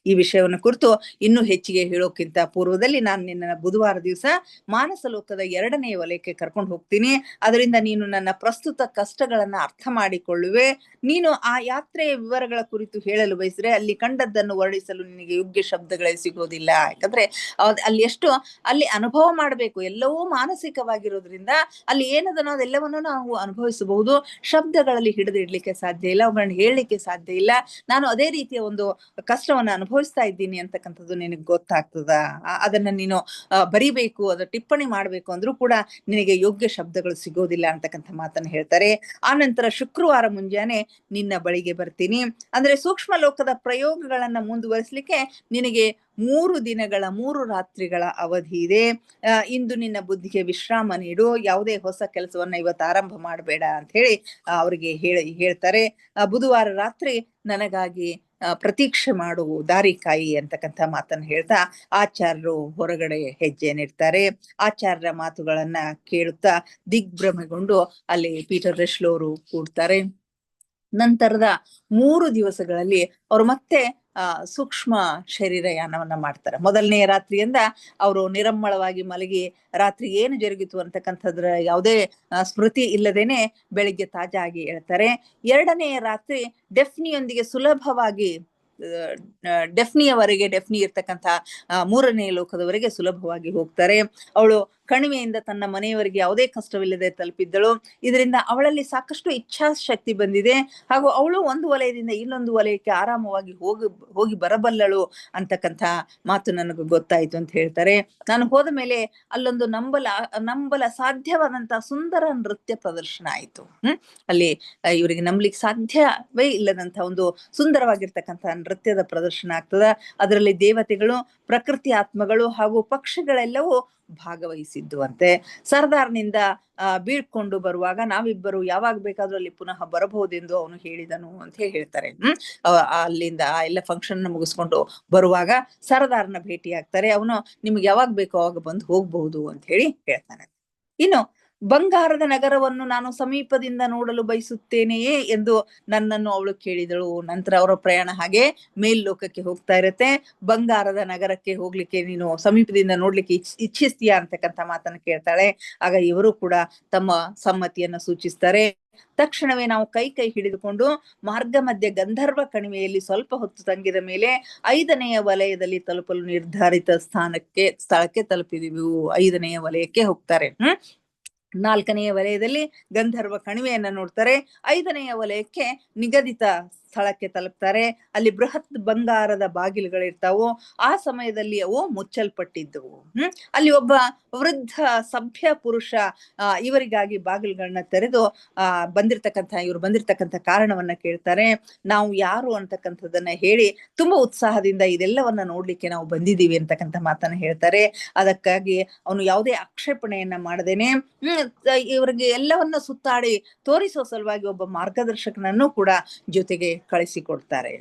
ಈ ವಿಷಯವನ್ನು ಕುರಿತು ಇನ್ನೂ ಹೆಚ್ಚಿಗೆ ಹೇಳೋಕ್ಕಿಂತ ಪೂರ್ವದಲ್ಲಿ ನಾನು ನಿನ್ನ ಬುಧವಾರ ದಿವಸ ಮಾನಸ ಲೋಕದ 2ನೇ ವಲಯಕ್ಕೆ ಕರ್ಕೊಂಡು ಹೋಗ್ತೀನಿ. ಅದರಿಂದ ನೀನು ನನ್ನ ಪ್ರಸ್ತುತ ಕಷ್ಟಗಳನ್ನ ಅರ್ಥ ಮಾಡಿಕೊಳ್ಳುವೆ. ನೀನು ಆ ಯಾತ್ರೆಯ ವಿವರಗಳ ಕುರಿತು ಹೇಳಲು ಬಯಸಿದ್ರೆ ಅಲ್ಲಿ ಕಂಡದ್ದನ್ನು ವರ್ಣಿಸಲು ನಿನಗೆ ಯೋಗ್ಯ ಶಬ್ದಗಳೇ ಸಿಗೋದಿಲ್ಲ. ಯಾಕಂದ್ರೆ ಅಲ್ಲಿ ಅನುಭವ ಮಾಡಬೇಕು. ಎಲ್ಲವೂ ಮಾನಸಿಕವಾಗಿರೋದ್ರಿಂದ ಅಲ್ಲಿ ಏನದನೋ ಅದೆಲ್ಲವನ್ನು ನಾವು ಅನುಭವಿಸಬಹುದು. ಶಬ್ದಗಳಲ್ಲಿ ಹಿಡಿದಿಡ್ಲಿಕ್ಕೆ ಸಾಧ್ಯ ಇಲ್ಲ, ಅವುಗಳನ್ನ ಹೇಳಲಿಕ್ಕೆ ಸಾಧ್ಯ ಇಲ್ಲ. ನಾನು ಅದೇ ರೀತಿಯ ಒಂದು ಕಷ್ಟವನ್ನ ಅನುಭವಿಸ್ತಾ ಇದ್ದೀನಿ ಅಂತಕ್ಕಂಥದ್ದು ನಿನಗೆ ಗೊತ್ತಾಗ್ತದ. ಅದನ್ನ ನೀನು ಬರಿಬೇಕು, ಅದ ಟಿಪ್ಪಣಿ ಮಾಡ್ಬೇಕು ಅಂದ್ರೂ ಕೂಡ ನಿನಗೆ ಯೋಗ್ಯ ಶಬ್ದಗಳು ಸಿಗೋದಿಲ್ಲ ಅಂತಕ್ಕಂಥ ಮಾತನ್ನ ಹೇಳ್ತಾರೆ. ಆ ನಂತರ ಶುಕ್ರವಾರ ಮುಂಜಾನೆ ನಿನ್ನ ಬಳಿಗೆ ಬರ್ತೀನಿ. ಅಂದ್ರೆ ಸೂಕ್ಷ್ಮ ಲೋಕದ ಪ್ರಯೋಗಗಳನ್ನ ಮುಂದುವರಿಸಲಿಕ್ಕೆ ನಿನಗೆ 3 ದಿನಗಳ 3 ರಾತ್ರಿಗಳ ಅವಧಿ ಇದೆ. ಇಂದು ನಿನ್ನ ಬುದ್ಧಿಗೆ ವಿಶ್ರಾಮ ನೀಡು, ಯಾವುದೇ ಹೊಸ ಕೆಲಸವನ್ನ ಇವತ್ತು ಆರಂಭ ಮಾಡಬೇಡ ಅಂತ ಹೇಳಿ ಅವ್ರಿಗೆ ಹೇಳ್ತಾರೆ. ಬುಧವಾರ ರಾತ್ರಿ ನನಗಾಗಿ ಪ್ರತೀಕ್ಷೆ ಮಾಡು, ದಾರಿ ಕಾಯಿ ಅಂತಕ್ಕಂಥ ಮಾತನ್ನ ಹೇಳ್ತಾ ಆಚಾರ್ಯರು ಹೊರಗಡೆ ಹೆಜ್ಜೆಯನ್ನಿಡ್ತಾರೆ. ಆಚಾರ್ಯರ ಮಾತುಗಳನ್ನ ಕೇಳುತ್ತಾ ದಿಗ್ಭ್ರಮೆಗೊಂಡು ಅಲ್ಲಿ ಪೀಟರ್ ರೆಶ್ಲೋ ಅವರು ಕೂಡ್ತಾರೆ. ನಂತರದ 3 ದಿವಸಗಳಲ್ಲಿ ಅವರು ಮತ್ತೆ ಸೂಕ್ಷ್ಮ ಶರೀರಯಾನವನ್ನ ಮಾಡ್ತಾರೆ. ಮೊದಲನೇ ರಾತ್ರಿಯಿಂದ ಅವರು ನಿರಮ್ಮಳವಾಗಿ ಮಲಗಿ ರಾತ್ರಿ ಏನು ಜರುಗಿತು ಅಂತಕ್ಕಂಥದ್ರ ಯಾವುದೇ ಸ್ಮೃತಿ ಇಲ್ಲದೇನೆ ಬೆಳಿಗ್ಗೆ ತಾಜಾ ಆಗಿ ಹೇಳ್ತಾರೆ. 2ನೇ ರಾತ್ರಿ ಡೆಫ್ನಿಯೊಂದಿಗೆ ಸುಲಭವಾಗಿ ಡೆಫ್ನಿ ಇರ್ತಕ್ಕಂಥ 3ನೇ ಲೋಕದವರೆಗೆ ಸುಲಭವಾಗಿ ಹೋಗ್ತಾರೆ. ಅವಳು ಕಣಿವೆಯಿಂದ ತನ್ನ ಮನೆಯವರಿಗೆ ಯಾವುದೇ ಕಷ್ಟವಿಲ್ಲದೆ ತಲುಪಿದ್ದಳು. ಇದರಿಂದ ಅವಳಲ್ಲಿ ಸಾಕಷ್ಟು ಇಚ್ಛಾಶಕ್ತಿ ಬಂದಿದೆ, ಹಾಗೂ ಅವಳು ಒಂದು ವಲಯದಿಂದ ಇನ್ನೊಂದು ವಲಯಕ್ಕೆ ಆರಾಮವಾಗಿ ಹೋಗಿ ಬರಬಲ್ಲಳು ಅಂತಕ್ಕಂಥ ಮಾತು ನನಗೆ ಗೊತ್ತಾಯ್ತು ಅಂತ ಹೇಳ್ತಾರೆ. ನಾನು ಹೋದ ಮೇಲೆ ಅಲ್ಲೊಂದು ನಂಬಲ ಸಾಧ್ಯವಾದಂತಹ ಸುಂದರ ನೃತ್ಯ ಪ್ರದರ್ಶನ ಆಯ್ತು. ಅಲ್ಲಿ ಇವರಿಗೆ ನಂಬಲಿಕ್ಕೆ ಸಾಧ್ಯವೇ ಇಲ್ಲದಂತ ಒಂದು ಸುಂದರವಾಗಿರ್ತಕ್ಕಂಥ ನೃತ್ಯದ ಪ್ರದರ್ಶನ ಆಗ್ತದ. ಅದರಲ್ಲಿ ದೇವತೆಗಳು, ಪ್ರಕೃತಿ ಆತ್ಮಗಳು ಹಾಗೂ ಪಕ್ಷಿಗಳೆಲ್ಲವೂ ಭಾಗವಹಿಸಿದ್ದು ಅಂತೆ. ಸರ್ದಾರ್ನಿಂದ ಬೀಳ್ಕೊಂಡು ಬರುವಾಗ ನಾವಿಬ್ಬರು ಯಾವಾಗ ಬೇಕಾದ್ರೂ ಅಲ್ಲಿ ಪುನಃ ಬರಬಹುದೆಂದು ಅವನು ಹೇಳಿದನು ಅಂತ ಹೇಳ್ತಾರೆ. ಅಲ್ಲಿಂದ ಎಲ್ಲ ಫಂಕ್ಷನ್ ಮುಗಿಸ್ಕೊಂಡು ಬರುವಾಗ ಸರ್ದಾರ್ನ ಭೇಟಿ ಆಗ್ತಾರೆ. ಅವನು ನಿಮ್ಗೆ ಯಾವಾಗ ಬೇಕೋ ಅವಾಗ ಬಂದು ಹೋಗ್ಬಹುದು ಅಂತ ಹೇಳಿ ಹೇಳ್ತಾನೆ. ಇನ್ನು ಬಂಗಾರದ ನಗರವನ್ನು ನಾನು ಸಮೀಪದಿಂದ ನೋಡಲು ಬಯಸುತ್ತೇನೆಯೇ ಎಂದು ನನ್ನನ್ನು ಅವಳು ಕೇಳಿದಳು. ನಂತರ ಅವರ ಪ್ರಯಾಣ ಹಾಗೆ ಮೇಲ್ಲೋಕಕ್ಕೆ ಹೋಗ್ತಾ ಇರತ್ತೆ. ಬಂಗಾರದ ನಗರಕ್ಕೆ ಹೋಗ್ಲಿಕ್ಕೆ ನೀನು ಸಮೀಪದಿಂದ ನೋಡ್ಲಿಕ್ಕೆ ಇಚ್ಛಿಸ್ತೀಯಾ ಅಂತಕ್ಕಂಥ ಮಾತನ್ನ ಕೇಳ್ತಾಳೆ. ಆಗ ಇವರು ಕೂಡ ತಮ್ಮ ಸಮ್ಮತಿಯನ್ನ ಸೂಚಿಸ್ತಾರೆ. ತಕ್ಷಣವೇ ನಾವು ಕೈ ಹಿಡಿದುಕೊಂಡು ಮಾರ್ಗ ಮಧ್ಯೆ ಗಂಧರ್ವ ಕಣಿವೆಯಲ್ಲಿ ಸ್ವಲ್ಪ ಹೊತ್ತು ತಂಗಿದ ಮೇಲೆ 5ನೇ ವಲಯದಲ್ಲಿ ತಲುಪಲು ನಿರ್ಧಾರಿತ ಸ್ಥಳಕ್ಕೆ ತಲುಪಿದೆವು. 5ನೇ ವಲಯಕ್ಕೆ ಹೋಗ್ತಾರೆ. 4ನೇ ವಲಯದಲ್ಲಿ ಗಂಧರ್ವ ಕಣಿವೆಯನ್ನ ನೋಡ್ತಾರೆ. 5ನೇ ವಲಯಕ್ಕೆ ನಿಗದಿತ ಸ್ಥಳಕ್ಕೆ ತಲುಪ್ತಾರೆ. ಅಲ್ಲಿ ಬೃಹತ್ ಬಂಗಾರದ ಬಾಗಿಲುಗಳಿರ್ತಾವು. ಆ ಸಮಯದಲ್ಲಿ ಅವು ಮುಚ್ಚಲ್ಪಟ್ಟಿದ್ದವು. ಅಲ್ಲಿ ಒಬ್ಬ ವೃದ್ಧ ಸಭ್ಯ ಪುರುಷ ಇವರಿಗಾಗಿ ಬಾಗಿಲುಗಳನ್ನ ತೆರೆದು ಇವರು ಬಂದಿರ್ತಕ್ಕಂಥ ಕಾರಣವನ್ನ ಕೇಳ್ತಾರೆ. ನಾವು ಯಾರು ಅಂತಕ್ಕಂಥದ್ದನ್ನ ಹೇಳಿ ತುಂಬಾ ಉತ್ಸಾಹದಿಂದ ಇದೆಲ್ಲವನ್ನ ನೋಡ್ಲಿಕ್ಕೆ ನಾವು ಬಂದಿದ್ದೀವಿ ಅಂತಕ್ಕಂಥ ಮಾತನ್ನ ಹೇಳ್ತಾರೆ. ಅದಕ್ಕಾಗಿ ಅವನು ಯಾವುದೇ ಆಕ್ಷೇಪಣೆಯನ್ನ ಮಾಡದೇನೆ ಇವರಿಗೆ ಎಲ್ಲವನ್ನ ಸುತ್ತಾಡಿ ತೋರಿಸೋ ಸಲುವಾಗಿ ಒಬ್ಬ ಮಾರ್ಗದರ್ಶಕನನ್ನು ಕೂಡ ಜೊತೆಗೆ ಕಳಿಸಿಕೊಡ್ತಾರೆ.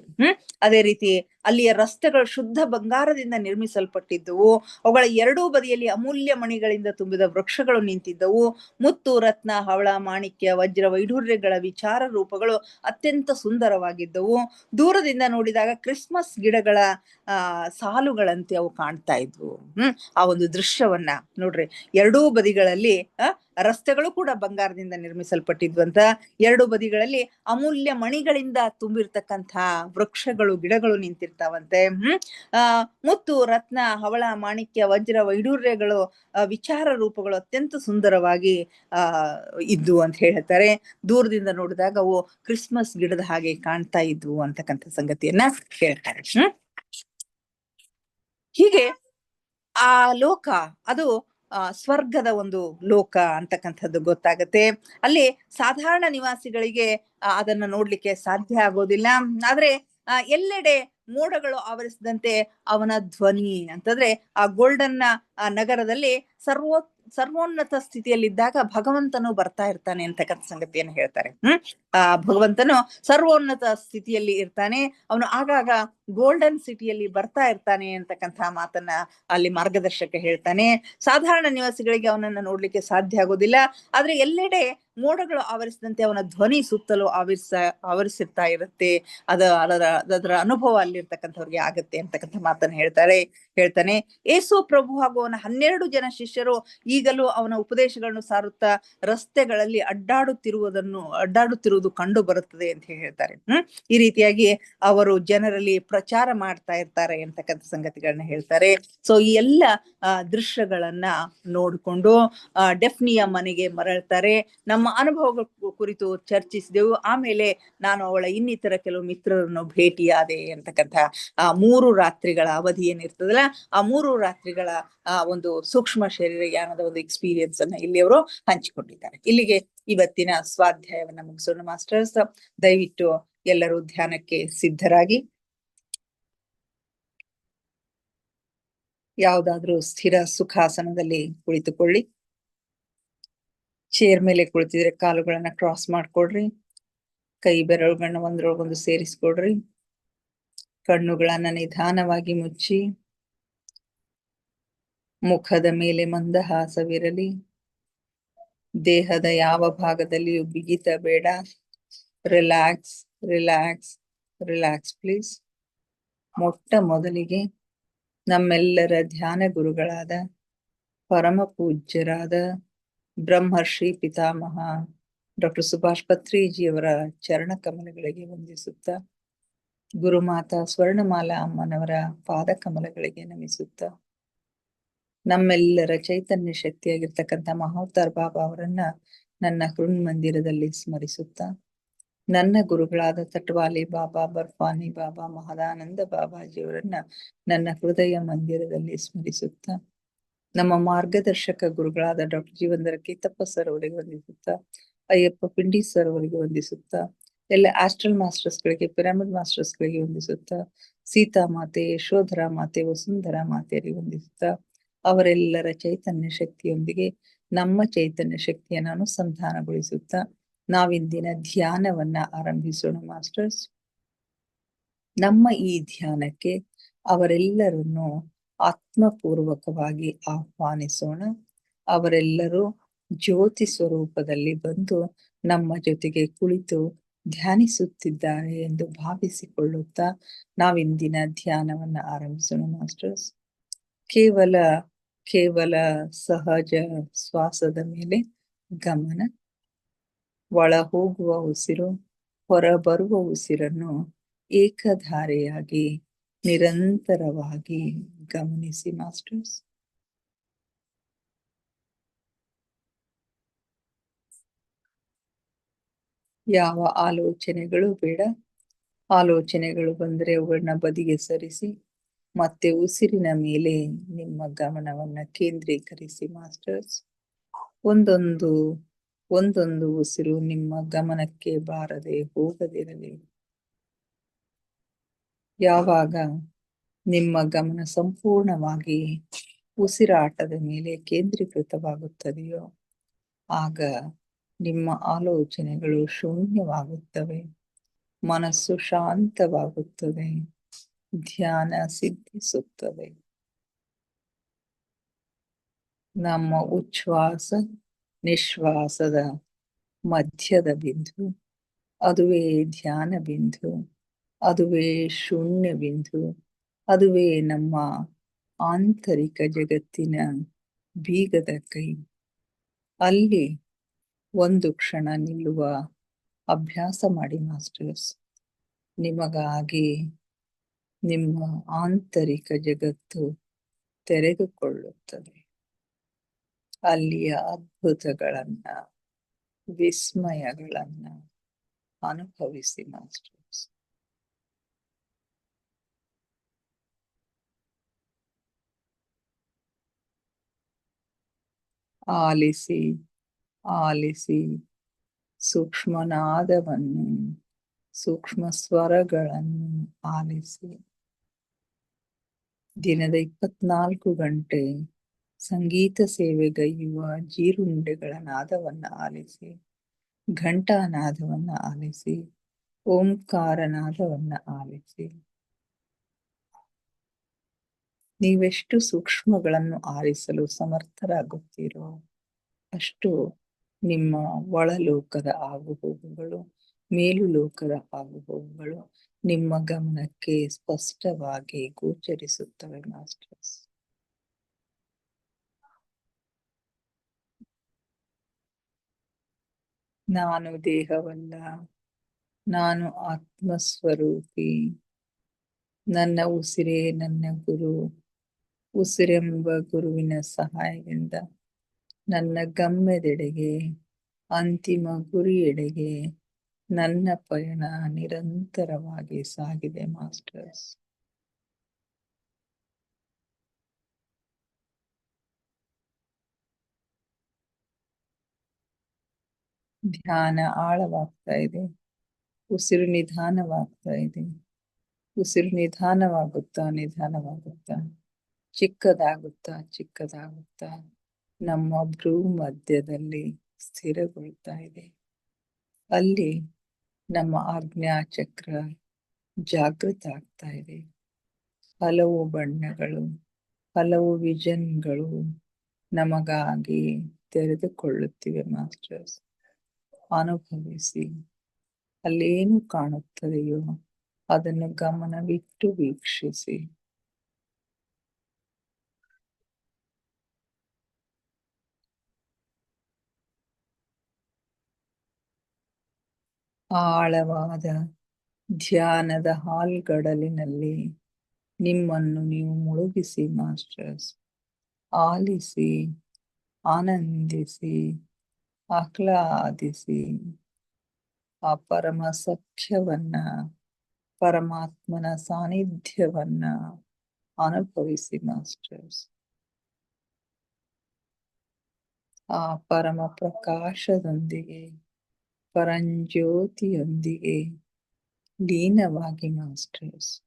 ಅದೇ ರೀತಿ ಅಲ್ಲಿಯ ರಸ್ತೆಗಳು ಶುದ್ಧ ಬಂಗಾರದಿಂದ ನಿರ್ಮಿಸಲ್ಪಟ್ಟಿದ್ದವು. ಅವುಗಳ 2 ಬದಿಯಲ್ಲಿ ಅಮೂಲ್ಯ ಮಣಿಗಳಿಂದ ತುಂಬಿದ ವೃಕ್ಷಗಳು ನಿಂತಿದ್ದವು. ಮುತ್ತು, ರತ್ನ, ಹವಳ, ಮಾಣಿಕ್ಯ, ವಜ್ರ, ವೈಢೂರ್ಯಗಳ ವಿಚಾರ ರೂಪಗಳು ಅತ್ಯಂತ ಸುಂದರವಾಗಿದ್ದವು. ದೂರದಿಂದ ನೋಡಿದಾಗ ಕ್ರಿಸ್ಮಸ್ ಗಿಡಗಳ ಸಾಲುಗಳಂತೆ ಅವು ಕಾಣ್ತಾ ಇದ್ವು. ಆ ಒಂದು ದೃಶ್ಯವನ್ನ ನೋಡ್ರಿ. 2 ಬದಿಗಳಲ್ಲಿ ರಸ್ತೆಗಳು ಕೂಡ ಬಂಗಾರದಿಂದ ನಿರ್ಮಿಸಲ್ಪಟ್ಟಿದ್ವಂತ. 2 ಬದಿಗಳಲ್ಲಿ ಅಮೂಲ್ಯ ಮಣಿಗಳಿಂದ ತುಂಬಿರ್ತಕ್ಕಂಥ ವೃಕ್ಷಗಳು, ಗಿಡಗಳು ನಿಂತಿರ್ತಾವಂತೆ. ಮುತ್ತು, ರತ್ನ, ಹವಳ, ಮಾಣಿಕ್ಯ, ವಜ್ರ, ವೈಢೂರ್ಯಗಳು ವಿಚಾರ ರೂಪಗಳು ಅತ್ಯಂತ ಸುಂದರವಾಗಿ ಇದ್ವು ಅಂತ ಹೇಳ್ತಾರೆ. ದೂರದಿಂದ ನೋಡಿದಾಗ ಅವು ಕ್ರಿಸ್ಮಸ್ ಗಿಡದ ಹಾಗೆ ಕಾಣ್ತಾ ಇದ್ವು ಅಂತಕ್ಕಂಥ ಸಂಗತಿಯನ್ನ ಹೇಳ್ತಾರೆ. ಹೀಗೆ ಆ ಲೋಕ ಅದು ಸ್ವರ್ಗದ ಒಂದು ಲೋಕ ಅಂತಕ್ಕಂಥದ್ದು ಗೊತ್ತಾಗತ್ತೆ. ಅಲ್ಲಿ ಸಾಧಾರಣ ನಿವಾಸಿಗಳಿಗೆ ಅದನ್ನ ನೋಡ್ಲಿಕ್ಕೆ ಸಾಧ್ಯ ಆಗೋದಿಲ್ಲ. ಆದ್ರೆ ಎಲ್ಲೆಡೆ ಮೋಡಗಳು ಆವರಿಸಿದಂತೆ ಅವನ ಧ್ವನಿ ಅಂತಂದ್ರೆ ಆ ಗೋಲ್ಡನ್ ನಗರದಲ್ಲಿ ಸರ್ವೋನ್ನತ ಸ್ಥಿತಿಯಲ್ಲಿದ್ದಾಗ ಭಗವಂತನು ಬರ್ತಾ ಇರ್ತಾನೆ ಅಂತಕ್ಕಂಥ ಸಂಗತಿಯನ್ನು ಹೇಳ್ತಾರೆ. ಭಗವಂತನು ಸರ್ವೋನ್ನತ ಸ್ಥಿತಿಯಲ್ಲಿ ಇರ್ತಾನೆ, ಅವನು ಆಗಾಗ ಗೋಲ್ಡನ್ ಸಿಟಿಯಲ್ಲಿ ಬರ್ತಾ ಇರ್ತಾನೆ ಅಂತಕ್ಕಂಥ ಮಾತನ್ನ ಅಲ್ಲಿ ಮಾರ್ಗದರ್ಶಕ ಹೇಳ್ತಾನೆ. ಸಾಧಾರಣ ನಿವಾಸಿಗಳಿಗೆ ಅವನನ್ನ ನೋಡ್ಲಿಕ್ಕೆ ಸಾಧ್ಯ ಆಗೋದಿಲ್ಲ, ಆದ್ರೆ ಎಲ್ಲೆಡೆ ಮೋಡಗಳು ಆವರಿಸಿದಂತೆ ಅವನ ಧ್ವನಿ ಸುತ್ತಲೂ ಆವರಿಸಿರ್ತಾ ಇರುತ್ತೆ. ಅದರ ಅನುಭವ ಅಲ್ಲಿರ್ತಕ್ಕಂಥವ್ರಿಗೆ ಆಗತ್ತೆ ಅಂತಕ್ಕಂಥ ಮಾತನ್ನ ಹೇಳ್ತಾನೆ. ಏಸು ಪ್ರಭು ಹಾಗೂ ಅವನ 12 ಜನ ಶಿಷ್ಯರು ಈಗಲೂ ಅವನ ಉಪದೇಶಗಳನ್ನು ಸಾರುತ್ತಾ ರಸ್ತೆಗಳಲ್ಲಿ ಅಡ್ಡಾಡುತ್ತಿರುವುದು ಕಂಡು ಬರುತ್ತದೆ ಅಂತ ಹೇಳ್ತಾರೆ. ಈ ರೀತಿಯಾಗಿ ಅವರು ಜನರಲ್ಲಿ ಪ್ರಚಾರ ಮಾಡ್ತಾ ಇರ್ತಾರೆ ಅಂತಕ್ಕಂಥ ಸಂಗತಿಗಳನ್ನ ಹೇಳ್ತಾರೆ. ಸೊ ಈ ಎಲ್ಲ ದೃಶ್ಯಗಳನ್ನ ನೋಡಿಕೊಂಡು ಡೆಫ್ನಿಯ ಮನೆಗೆ ಮರಳ್ತಾರೆ. ನಮ್ಮ ಅನುಭವಗಳ ಕುರಿತು ಚರ್ಚಿಸಿದೆವು. ಆಮೇಲೆ ನಾನು ಅವಳ ಇನ್ನಿತರ ಕೆಲವು ಮಿತ್ರರನ್ನು ಭೇಟಿಯಾದೆ ಅಂತಕ್ಕಂಥ 3 ರಾತ್ರಿಗಳ ಅವಧಿ ಏನಿರ್ತದಲ್ಲ, ಆ 3 ರಾತ್ರಿಗಳ ಒಂದು ಸೂಕ್ಷ್ಮ ಶರೀರಯಾನದ ಒಂದು ಎಕ್ಸ್ಪೀರಿಯನ್ಸ್ ಅನ್ನ ಇಲ್ಲಿ ಅವರು ಹಂಚಿಕೊಂಡಿದ್ದಾರೆ. ಇಲ್ಲಿಗೆ ಇವತ್ತಿನ ಸ್ವಾಧ್ಯಾಯವನ್ನ ಮುಗಿಸೋಣ ಮಾಸ್ಟರ್ಸ್. ದಯವಿಟ್ಟು ಎಲ್ಲರೂ ಧ್ಯಾನಕ್ಕೆ ಸಿದ್ಧರಾಗಿ ಯಾವುದಾದ್ರೂ ಸ್ಥಿರ ಸುಖಾಸನದಲ್ಲಿ ಕುಳಿತುಕೊಳ್ಳಿ. ಚೇರ್ ಮೇಲೆ ಕುಳಿತಿದ್ರೆ ಕಾಲುಗಳನ್ನ ಕ್ರಾಸ್ ಮಾಡ್ಕೊಡ್ರಿ. ಕೈ ಬೆರಳುಗಳನ್ನ ಒಂದ್ರೊಳಗೊಂದು ಸೇರಿಸ್ಕೊಡ್ರಿ. ಕಣ್ಣುಗಳನ್ನ ನಿಧಾನವಾಗಿ ಮುಚ್ಚಿ ಮುಖದ ಮೇಲೆ ಮಂದಹಾಸವಿರಲಿ. ದೇಹದ ಯಾವ ಭಾಗದಲ್ಲಿಯೂ ಬಿಗಿತ ಬೇಡ. Relax relax relax please. ಮೊಟ್ಟ ಮೊದಲಿಗೆ ನಮ್ಮೆಲ್ಲರ ಧ್ಯಾನ ಗುರುಗಳಾದ ಪರಮ ಪೂಜ್ಯರಾದ ಬ್ರಹ್ಮರ್ಷಿ ಪಿತಾಮಹ ಡಾಕ್ಟರ್ ಸುಭಾಷ್ ಪತ್ರಿಜಿಯವರ ಚರಣ ಕಮಲಗಳಿಗೆ ವಂದಿಸುತ್ತ, ಗುರುಮಾತಾ ಸ್ವರ್ಣಮಾಲಾ ಅಮ್ಮನವರ ಪಾದ ಕಮಲಗಳಿಗೆ ನಮಿಸುತ್ತ, ನಮ್ಮೆಲ್ಲರ ಚೈತನ್ಯ ಶಕ್ತಿಯಾಗಿರ್ತಕ್ಕಂಥ ಮಹೋತ್ತಾರ್ ಬಾಬಾ ಅವರನ್ನ ನನ್ನ ಹೃನ್ಮಂದಿರದಲ್ಲಿ ಸ್ಮರಿಸುತ್ತ, ನನ್ನ ಗುರುಗಳಾದ ತಟ್ವಾಲಿ ಬಾಬಾ, ಬರ್ಫಾನಿ ಬಾಬಾ, ಮಹದಾನಂದ ಬಾಬಾಜಿಯವರನ್ನ ನನ್ನ ಹೃದಯ ಮಂದಿರದಲ್ಲಿ ಸ್ಮರಿಸುತ್ತ, ನಮ್ಮ ಮಾರ್ಗದರ್ಶಕ ಗುರುಗಳಾದ ಡಾಕ್ಟರ್ ಜೀವಂದರ ಕೀತಪ್ಪ ಸರ್ ಅವರಿಗೆ ವಂದಿಸುತ್ತ, ಅಯ್ಯಪ್ಪ ಪಿಂಡಿ ಸರ್ ಅವರಿಗೆ ವಂದಿಸುತ್ತ, ಎಲ್ಲ ಆಸ್ಟ್ರಲ್ ಮಾಸ್ಟರ್ಸ್ಗಳಿಗೆ, ಪಿರಮಿಡ್ ಮಾಸ್ಟರ್ಸ್ಗಳಿಗೆ ವಂದಿಸುತ್ತ, ಸೀತಾ ಮಾತೆ, ಯಶೋಧರಾ ಮಾತೆ, ವಸುಂಧರಾ ಮಾತೆಯರಿಗೆ ವಂದಿಸುತ್ತ, ಅವರೆಲ್ಲರ ಚೈತನ್ಯ ಶಕ್ತಿಯೊಂದಿಗೆ ನಮ್ಮ ಚೈತನ್ಯ ಶಕ್ತಿಯನ್ನು ಅನುಸಂಧಾನಗೊಳಿಸುತ್ತ ನಾವಿಂದಿನ ಧ್ಯಾನವನ್ನ ಆರಂಭಿಸೋಣ ಮಾಸ್ಟರ್ಸ್. ನಮ್ಮ ಈ ಧ್ಯಾನಕ್ಕೆ ಅವರೆಲ್ಲರನ್ನು ಆತ್ಮಪೂರ್ವಕವಾಗಿ ಆಹ್ವಾನಿಸೋಣ. ಅವರೆಲ್ಲರೂ ಜ್ಯೋತಿ ಸ್ವರೂಪದಲ್ಲಿ ಬಂದು ನಮ್ಮ ಜೊತೆಗೆ ಕುಳಿತು ಧ್ಯಾನಿಸುತ್ತಿದ್ದಾರೆ ಎಂದು ಭಾವಿಸಿಕೊಳ್ಳುತ್ತಾ ನಾವಿಂದಿನ ಧ್ಯಾನವನ್ನ ಆರಂಭಿಸೋಣ ಮಾಸ್ಟರ್ಸ್. ಕೇವಲ ಸಹಜ ಶ್ವಾಸದ ಮೇಲೆ ಗಮನ. ಒಳ ಹೋಗುವ ಉಸಿರು, ಹೊರ ಬರುವ ಉಸಿರನ್ನು ಏಕಧಾರೆಯಾಗಿ ನಿರಂತರವಾಗಿ ಗಮನಿಸಿ ಮಾಸ್ಟರ್ಸ್. ಯಾವ ಆಲೋಚನೆಗಳು ಬೇಡ. ಆಲೋಚನೆಗಳು ಬಂದರೆ ಅವುಗಳನ್ನ ಬದಿಗೆ ಸರಿಸಿ ಮತ್ತೆ ಉಸಿರಿನ ಮೇಲೆ ನಿಮ್ಮ ಗಮನವನ್ನ ಕೇಂದ್ರೀಕರಿಸಿ ಮಾಸ್ಟರ್ಸ್. ಒಂದೊಂದು ಉಸಿರು ನಿಮ್ಮ ಗಮನಕ್ಕೆ ಬಾರದೆ ಹೋಗದಿರಲಿ. ಯಾವಾಗ ನಿಮ್ಮ ಗಮನ ಸಂಪೂರ್ಣವಾಗಿ ಉಸಿರಾಟದ ಮೇಲೆ ಕೇಂದ್ರೀಕೃತವಾಗುತ್ತದೆಯೋ ಆಗ ನಿಮ್ಮ ಆಲೋಚನೆಗಳು ಶೂನ್ಯವಾಗುತ್ತವೆ, ಮನಸ್ಸು ಶಾಂತವಾಗುತ್ತದೆ, ಧ್ಯಾನ ಸಿದ್ಧಿಸುತ್ತದೆ. ನಮ್ಮ ಉಚ್ಛ್ವಾಸ ನಿಶ್ವಾಸದ ಮಧ್ಯದ ಬಿಂದು, ಅದುವೇ ಧ್ಯಾನ ಬಿಂದು, ಅದುವೇ ಶೂನ್ಯ ಬಿಂದು, ಅದುವೇ ನಮ್ಮ ಆಂತರಿಕ ಜಗತ್ತಿನ ಬೀಗದ ಕೈ. ಅಲ್ಲಿ ಒಂದು ಕ್ಷಣ ನಿಲ್ಲುವ ಅಭ್ಯಾಸ ಮಾಡಿ ಮಾಸ್ಟರ್ಸ್. ನಿಮಗಾಗಿ ನಿಮ್ಮ ಆಂತರಿಕ ಜಗತ್ತು ತೆರೆದುಕೊಳ್ಳುತ್ತದೆ. ಅಲ್ಲಿಯ ಅದ್ಭುತಗಳನ್ನ, ವಿಸ್ಮಯಗಳನ್ನ ಅನುಭವಿಸಿ ಮಾಸ್ಟರ್ಸ್. ಆಲಿಸಿ ಆಲಿಸಿ ಸೂಕ್ಷ್ಮನಾದವನ್ನು, ಸೂಕ್ಷ್ಮ ಸ್ವರಗಳನ್ನು ಆಲಿಸಿ. ದಿನದ 24 ಗಂಟೆ ಸಂಗೀತ ಸೇವೆಗೈಯುವ ಜೀರುಂಡೆಗಳ ನಾದವನ್ನ ಆಲಿಸಿ, ಘಂಟಾನಾದವನ್ನ ಆಲಿಸಿ, ಓಂಕಾರ ನಾದವನ್ನ ಆಲಿಸಿ. ನೀವೆಷ್ಟು ಸೂಕ್ಷ್ಮಗಳನ್ನು ಆಲಿಸಲು ಸಮರ್ಥರಾಗುತ್ತೀರೋ ಅಷ್ಟು ನಿಮ್ಮ ಒಳಲೋಕದ ಆಗುಹೋಗುಗಳು, ಮೇಲು ಲೋಕದ ಆಗುಹೋಗುಗಳು ನಿಮ್ಮ ಗಮನಕ್ಕೆ ಸ್ಪಷ್ಟವಾಗಿ ಗೋಚರಿಸುತ್ತವೆ ಮಾಸ್ಟರ್ಸ್. ನಾನು ದೇಹವಲ್ಲ, ನಾನು ಆತ್ಮಸ್ವರೂಪಿ. ನನ್ನ ಉಸಿರೇ ನನ್ನ ಗುರು. ಉಸಿರೆಂಬ ಗುರುವಿನ ಸಹಾಯದಿಂದ ನನ್ನ ಗಮ್ಯದೆಡೆಗೆ, ಅಂತಿಮ ಗುರಿಯೆಡೆಗೆ ನನ್ನ ಪಯಣ ನಿರಂತರವಾಗಿ ಸಾಗಿದೆ ಮಾಸ್ಟರ್ಸ್. ಧ್ಯಾನ ಆಳವಾಗ್ತಾ ಇದೆ, ಉಸಿರು ನಿಧಾನವಾಗ್ತಾ ಇದೆ. ಉಸಿರು ನಿಧಾನವಾಗುತ್ತಾ ನಿಧಾನವಾಗುತ್ತಾ ಚಿಕ್ಕದಾಗುತ್ತಾ ನಮ್ಮ ಭ್ರೂ ಮಧ್ಯದಲ್ಲಿ ಸ್ಥಿರಗೊಳ್ತಾ ಇದೆ. ಅಲ್ಲಿ ನಮ್ಮ ಆಜ್ಞಾಚಕ್ರ ಜಾಗೃತ ಆಗ್ತಾ ಇದೆ. ಹಲವು ಬಣ್ಣಗಳು, ಹಲವು ವಿಷನ್ಗಳು ನಮಗಾಗಿ ತೆರೆದುಕೊಳ್ಳುತ್ತಿವೆ ಮಾಸ್ಟರ್ಸ್. ಅನುಭವಿಸಿ. ಅಲ್ಲೇನು ಕಾಣುತ್ತದೆಯೋ ಅದನ್ನು ಗಮನವಿಟ್ಟು ವೀಕ್ಷಿಸಿ. ಆಳವಾದ ಧ್ಯಾನದ ಹಾಲ್ಗಡಲಿನಲ್ಲಿ ನಿಮ್ಮನ್ನು ನೀವು ಮುಳುಗಿಸಿ ಮಾಸ್ಟರ್ಸ್. ಆಲಿಸಿ, ಆನಂದಿಸಿ, ಆಹ್ಲಾದಿಸಿ. ಆ ಪರಮ ಸಖ್ಯವನ್ನ, ಪರಮಾತ್ಮನ ಸಾನ್ನಿಧ್ಯವನ್ನ ಅನುಭವಿಸಿ ಮಾಸ್ಟರ್ಸ್. ಆ ಪರಮ ಪ್ರಕಾಶದೊಂದಿಗೆ, ಪರಂಜ್ಯೋತಿಯೊಂದಿಗೆ ಲೀನವಾಗಿ ಮಾಸ್ಟರ್ಸ್.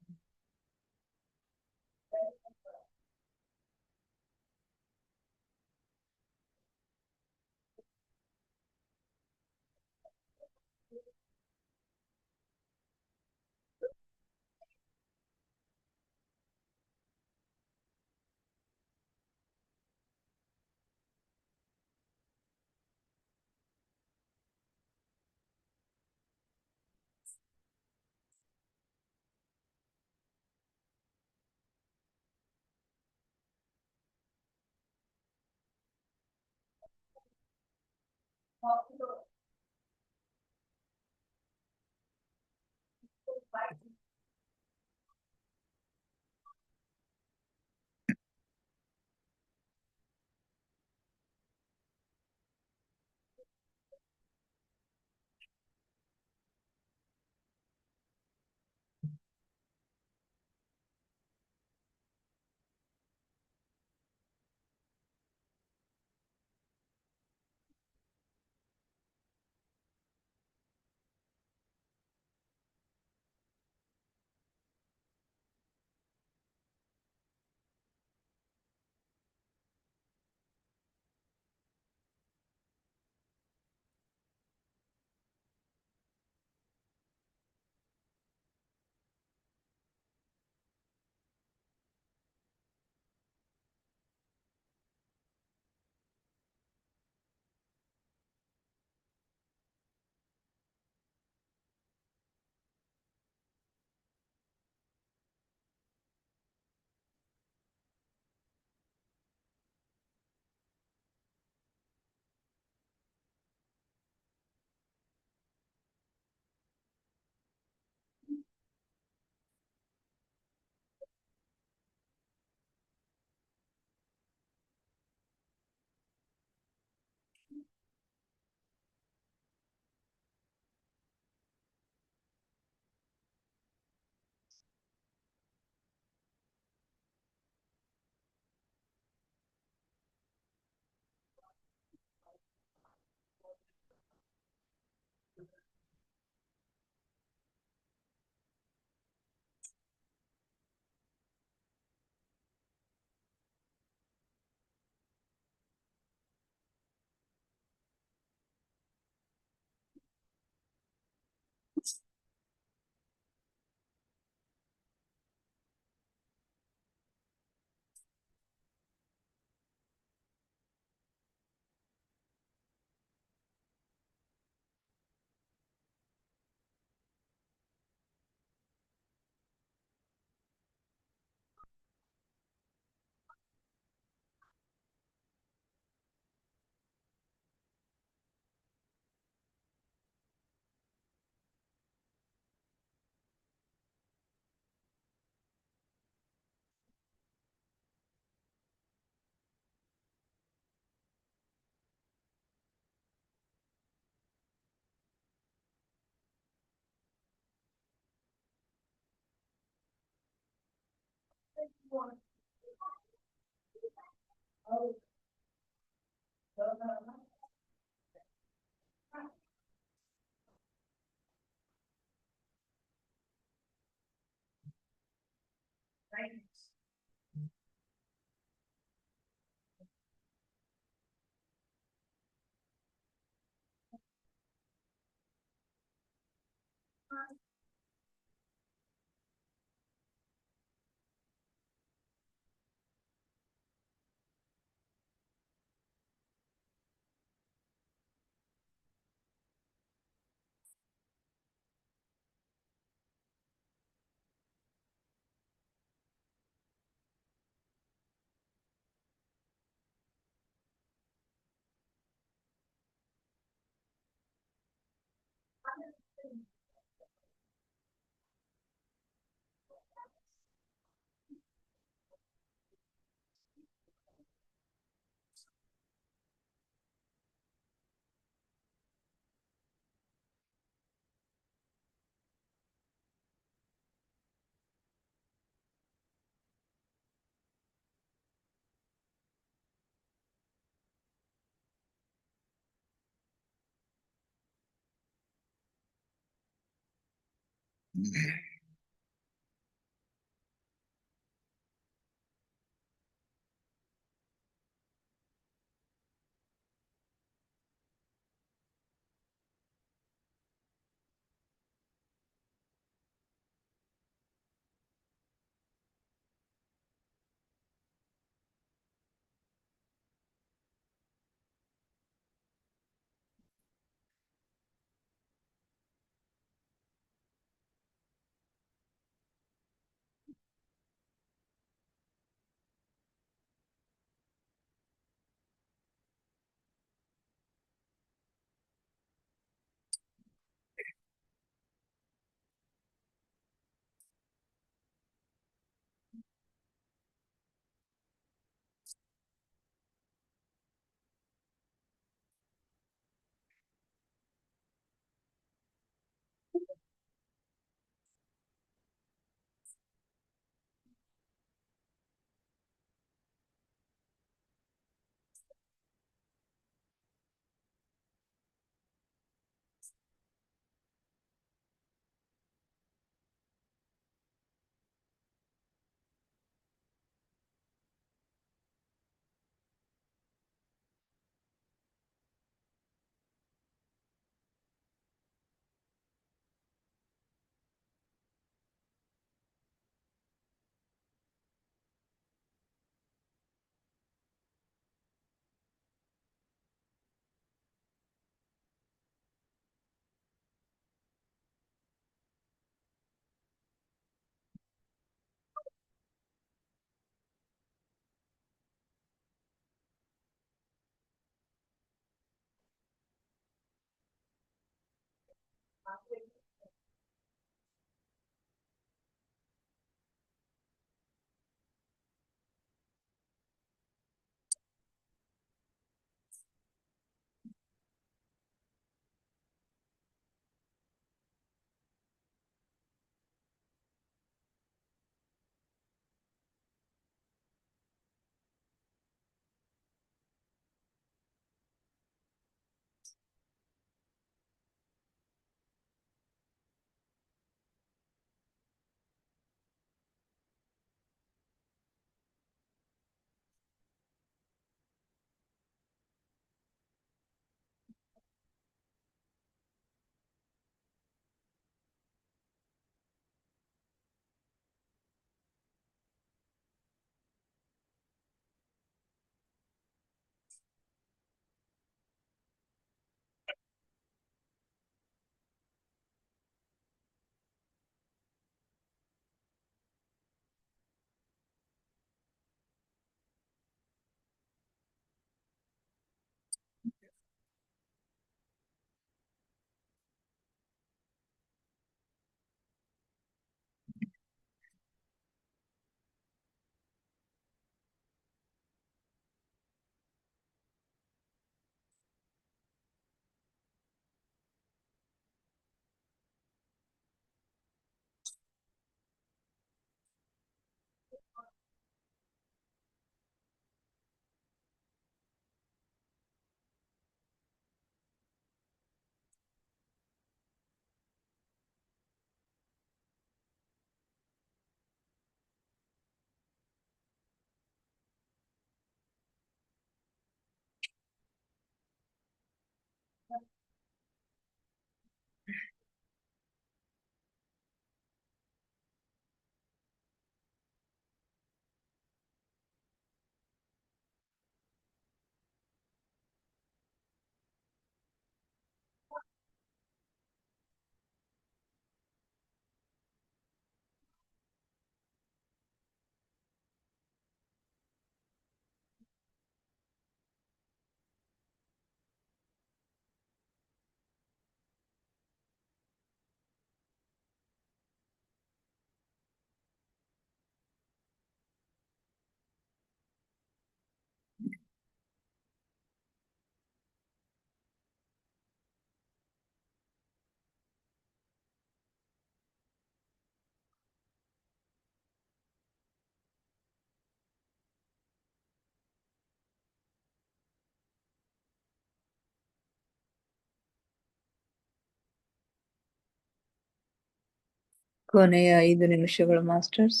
ಕೊನೆಯ 5 ನಿಮಿಷಗಳು ಮಾಸ್ಟರ್ಸ್.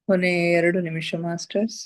ಕೊನೆಯ 2 ನಿಮಿಷ ಮಾಸ್ಟರ್ಸ್.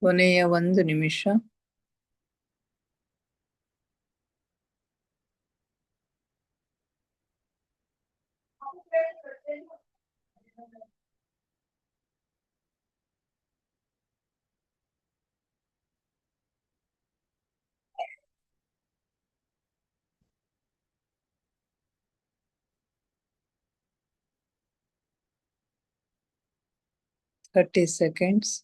ಕೊನೆಯ 1 ನಿಮಿಷ. Thirty seconds.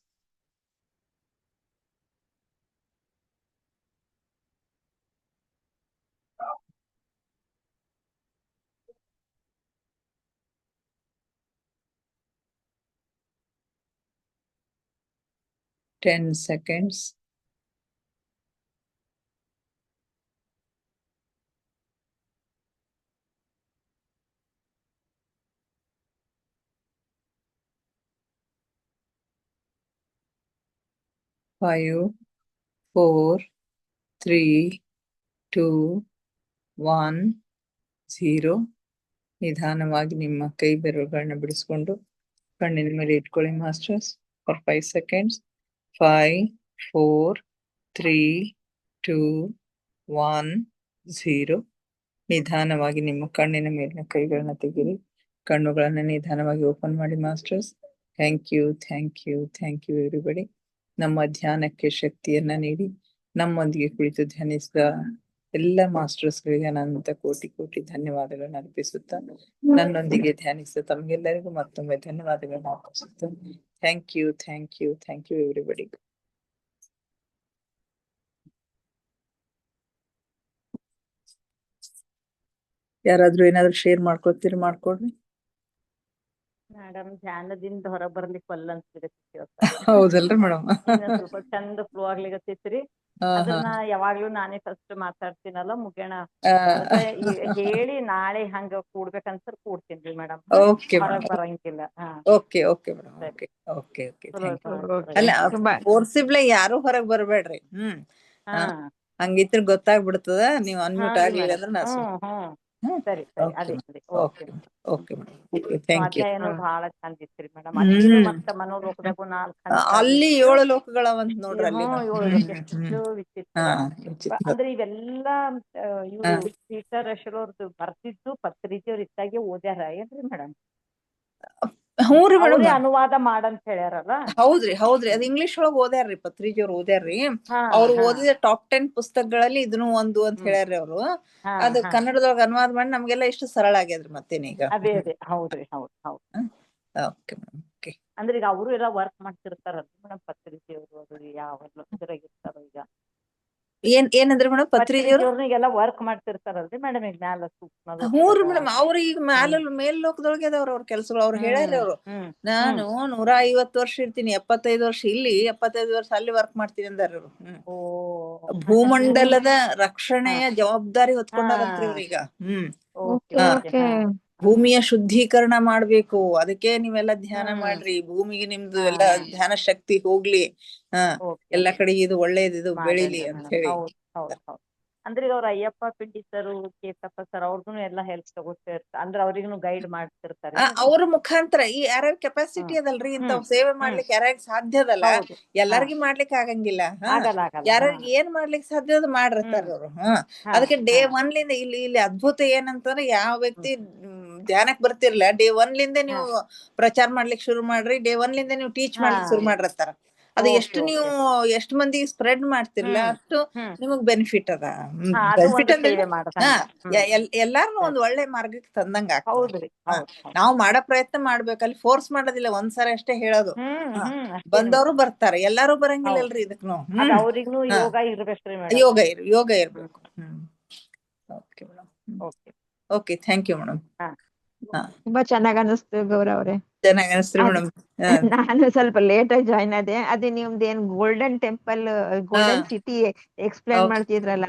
Ten seconds. Five, four, three, two, one, zero. ನಿಧಾನವಾಗಿ ನಿಮ್ಮ ಕೈ ಬೆರಳುಗಳನ್ನ ಬಿಡಿಸ್ಕೊಂಡು ಕಣ್ಣಿನ ಮೇಲೆ ಇಟ್ಕೊಳ್ಳಿ ಮಾಸ್ಟರ್ಸ್. for 5 seconds. 5, 4, 3, 2, 1, 0. ನಿಧಾನವಾಗಿ ನಿಮ್ಮ ಕಣ್ಣಿನ ಮೇಲಿನ ಕೈಗಳನ್ನ ತೆಗೀರಿ. ಕಣ್ಣುಗಳನ್ನ ನಿಧಾನವಾಗಿ ಓಪನ್ ಮಾಡಿ masters. Thank you, thank you, thank you everybody. ನಮ್ಮ ಧ್ಯಾನಕ್ಕೆ ಶಕ್ತಿಯನ್ನ ನೀಡಿ ನಮ್ಮೊಂದಿಗೆ ಕುಳಿತು ಧ್ಯಾನಿಸಿದ ಎಲ್ಲ ಮಾಸ್ಟರ್ಸ್ಗಳಿಗೆ ಅನಂತ ಕೋಟಿ ಕೋಟಿ ಧನ್ಯವಾದಗಳನ್ನ ಅರ್ಪಿಸುತ್ತಾ ನನ್ನೊಂದಿಗೆ ಧ್ಯಾನಿಸಿದ ತಮಗೆಲ್ಲರಿಗೂ ಮತ್ತೊಮ್ಮೆ ಧನ್ಯವಾದಗಳನ್ನ ಅರ್ಪಿಸುತ್ತಾ thank you, thank you, thank you everybody. ಯಾರಾದ್ರೂ ಏನಾದ್ರು ಶೇರ್ ಮಾಡ್ಕೊತೀರಿ ಮಾಡ್ಕೊಡ್ರಿ. ಮೇಡಮ್ ಧ್ಯಾನದಿಂದ ಹೊರ ಬರ್ಲಿಕ್ಕೆ ಒಲ್ಲ ಅನ್ಸ್ತಿದೆ. ಹೌದಲ್ರಿ ಮೇಡಮ್? ಸ್ವಲ್ಪ ಚಂದ ಫ್ಲೋ ಆಗ್ಲಿಕತ್ತೈತ್ರಿ. ಅದನ್ನ ಯಾವಾಗ್ಲೂ ನಾನೇ ಫಸ್ಟ್ ಮಾತಾಡ್ತೀನಲ್ಲ ಮುಗ್ಯಣ ಹೇಳಿ ನಾಳೆ ಹಂಗ ಕೂಡ್ಬೇಕನ್ಸರ್ ಕೂಡ್ತೀನಿ ಮೇಡಮ್. ಹೊರಗ್ ಬರಂಗಿಲ್ಲ. Okay okay madam. Okay okay okay. ಅಲ್ಲ ಫೋರ್ಸಿಬ್ಲಿ ಯಾರು ಹೊರಗ್ ಬರ್ಬೇಡ್ರಿ. ಹಂಗಿತ್ರ ಗೊತ್ತಾಗ್ಬಿಡ್ತದ. ನೀವ್ ಅನ್ಮ್ಯೂಟ್ ಆಗ್ಲಿಲ್ಲ ಅಂದ್ರೆ ನಾ ಸರಿ ಸರಿ. Okay okay madam. Thank you. ಬಹಳ ಚಂದ ಇತ್ರಿ ಮೇಡಮ್. ಅಲ್ಲಿನೂ ಮತ್ತ ಮನೋಲೋಕದಾಗು 4 ಅಲ್ಲಿ 7 ಲೋಕಗಳವಂತ ನೋಡ್ರಿ. ಅಲ್ಲಿ ಎಷ್ಟು ವಿಚಿತ್ರ ಅಂದ್ರೆ ಇವೆಲ್ಲಾ ಇವ್ರು ಪೀಟರ್ ರಶಲ್ ಅವ್ರದ್ದು ಬರ್ತಿದ್ದು ಪತ್ರಿಜಿಯವ್ರು ಇತ್ತಾಗೆ ಓದ್ಯಾರ ಏನ್ರಿ ಮೇಡಮ್? ಹ್ಞೂರಿ ಮೇಡಮ್, ಅನುವಾದ ಮಾಡಂತ ಹೇಳ್ಯಾರಲ್ಲ. ಹೌದ್ರಿ ಹೌದ್ರಿ. ಅದ್ ಇಂಗ್ಲಿಷ್ ಒಳಗ್ ಓದ್ಯಾರ್ರಿ, ಪತ್ರಿಜಿಯವ್ರು ಓದ್ಯಾರ್ರಿ. ಅವ್ರು ಓದಿದ ಟಾಪ್ 10 ಪುಸ್ತಕಗಳಲ್ಲಿ ಇದನ್ನು ಒಂದು ಅಂತ ಹೇಳ್ಯಾರ್ರಿ ಅವ್ರು. ಅದು ಕನ್ನಡದೊಳಗ ಅನುವಾದ ಮಾಡಿ ನಮ್ಗೆಲ್ಲ ಇಷ್ಟು ಸರಳ ಆಗ್ಯದ್ರಿ. ಮತ್ತೇನೀಗ ಅದೇ ಅದೇ ಹೌದ್ರಿ. ಹೌದ್ ಹೌದ್. Okay madam. ಓಕೆ. ಅಂದ್ರೆ ಈಗ ಅವರು ಎಲ್ಲ ವರ್ಕ್ ಮಾಡ್ತಿರ್ತಾರಲ್ಲ ಮೇಡಮ್ ಪತ್ರಿಜಿಯವರು. ಅದು ಯಾವ ಇದ್ರಾಗಿರ್ತಾರೋ ಈಗ ಏನಂದ್ರಿ ಮೇಡಮ್? ಪತ್ರಿಜಿಯವ್ರಿಗೆಲ್ಲ ವರ್ಕ್ ಮಾಡ್ತಿರ್ತಾರಲ್ರಿ ಮೇಡಮ್ ಈಗ ಮ್ಯಾಲ ಸೂಕ್ಷ್ಮ. ಹ್ಞೂರಿ ಮೇಡಮ್. ಅವ್ರು ಈಗ ಮೇಲ್ ಲೋಕದೊಳಗೆ ಅದಾವ್ರ ಅವ್ರ ಕೆಲ್ಸಗಳು. ಅವ್ರು ಹೇಳ್ಯಾರ್ರಿ ಅವ್ರು, ನಾನು 150 ವರ್ಷ ಇರ್ತೀನಿ, 75 ವರ್ಷ ಇಲ್ಲಿ, 75 ವರ್ಷ ಅಲ್ಲಿ ವರ್ಕ್ ಮಾಡ್ತೀನಿ ಅಂದಾರ್ರಿ ಅವ್ರು. ಭೂಮಂಡಲದ ರಕ್ಷಣೆಯ ಜವಾಬ್ದಾರಿ ಹೊತ್ಕೊಂಡಾರಂತ್ರಿ ಅವ್ರೀಗ. ಭೂಮಿಯ ಶುದ್ಧೀಕರಣ ಮಾಡ್ಬೇಕು, ಅದಕ್ಕೆ ನೀವೆಲ್ಲ ಧ್ಯಾನ ಮಾಡ್ರಿ, ಭೂಮಿಗೆ ನಿಮ್ದು ಎಲ್ಲ ಧ್ಯಾನ ಶಕ್ತಿ ಹೋಗ್ಲಿ, ಎಲ್ಲಾ ಕಡೆ ಇದು ಒಳ್ಳೇದು ಬೆಳಿಲಿ ಅಂತ ಹೇಳಿ. ಅಂದ್ರೆ ಅವ್ರ ಅಯ್ಯಪ್ಪ ಪಿಂಡಿ ಸರ್, ಕೇತಪ್ಪ ಸರ್ ಅವ್ರಿಗೂ ಎಲ್ಲ ಹೆಲ್ಪ್ ತಗೋತಿರ್ತಾರೆ. ಅಂದ್ರೆ ಅವ್ರಿಗೂ ಗೈಡ್ ಮಾಡ್ತಿರ್ತಾರೆ. ಅವ್ರ ಮುಖಾಂತರ ಈ ಯಾರ್ಯಾರ ಕೆಪಾಸಿಟಿ ಅದಲ್ರಿ ಇಂಥವ್ ಸೇವೆ ಮಾಡ್ಲಿಕ್ಕೆ ಯಾರ್ಯಾರ ಸಾಧ್ಯ ಅದಲ್ಲ, ಎಲ್ಲಾರ್ಗಿ ಮಾಡ್ಲಿಕ್ಕೆ ಆಗಂಗಿಲ್ಲ. ಯಾರ್ಯಾರಿಗೆ ಏನ್ ಮಾಡ್ಲಿಕ್ಕೆ ಸಾಧ್ಯ ಅದ ಮಾಡಿರ್ತಾರ ಅವ್ರು. ಅದಕ್ಕೆ ಡೇ 1 ಲಿಂದ ಇಲ್ಲಿ ಅದ್ಭುತ ಏನಂತಂದ್ರೆ, ಯಾವ ವ್ಯಕ್ತಿ ಧ್ಯಾನಕ್ ಬರ್ತಿರ್ಲ ಡೇ 1 ಲಿಂದ ನೀವು ಪ್ರಚಾರ ಮಾಡ್ಲಿಕ್ಕೆ ಶುರು ಮಾಡ್ರಿ, ಡೇ 1 ಲಿಂದ ನೀವು ಟೀಚ್ ಮಾಡ್ಲಿಕ್ಕೆ ಶುರು ಮಾಡಿರ್ತಾರ. ಅದು ಎಷ್ಟು ನೀವು ಎಷ್ಟು ಮಂದಿಗೆ ಸ್ಪ್ರೆಡ್ ಮಾಡ್ತಿರ್ಲ ಅಷ್ಟು ನಿಮಗ್ ಬೆನಿಫಿಟ್ ಅದ. ಬೆನಿಫಿಟ್ ಅಂದ್ರೆ ಎಲ್ಲಾರ್ನು ಒಂದ್ ಒಳ್ಳೆ ಮಾರ್ಗಕ್ಕೆ ತಂದಂಗ ಆಗ್ತದೆ. ನಾವು ಮಾಡೋ ಪ್ರಯತ್ನ ಮಾಡ್ಬೇಕು, ಅಲ್ಲಿ ಫೋರ್ಸ್ ಮಾಡೋದಿಲ್ಲ, ಒಂದ್ಸರಿ ಅಷ್ಟೇ ಹೇಳೋದು. ಬಂದವರು ಬರ್ತಾರೆ, ಎಲ್ಲಾರು ಬರಂಗಿಲ್ಲಲ್ರಿ ಇದಕ್ನು. ಯೋಗ ಇರ್ಬೇಕು. Okay madam. Okay, thank you madam. ತುಂಬಾ ಚೆನ್ನಾಗ್ ಅನಿಸ್ತು ಗೌರವ್ ಅವ್ರೆ. ಚೆನ್ನಾಗ್ ಅನಿಸ್ತ್ರಿ ಮೇಡಮ್. ನಾನು ಸ್ವಲ್ಪ ಲೇಟ್ ಆಗಿ ಜಾಯ್ನ್ ಆದೆ. ಅದೇ ನಿಮ್ದು ಏನ್ golden temple, golden city explain ಮಾಡ್ತಿದ್ರಲ್ಲ,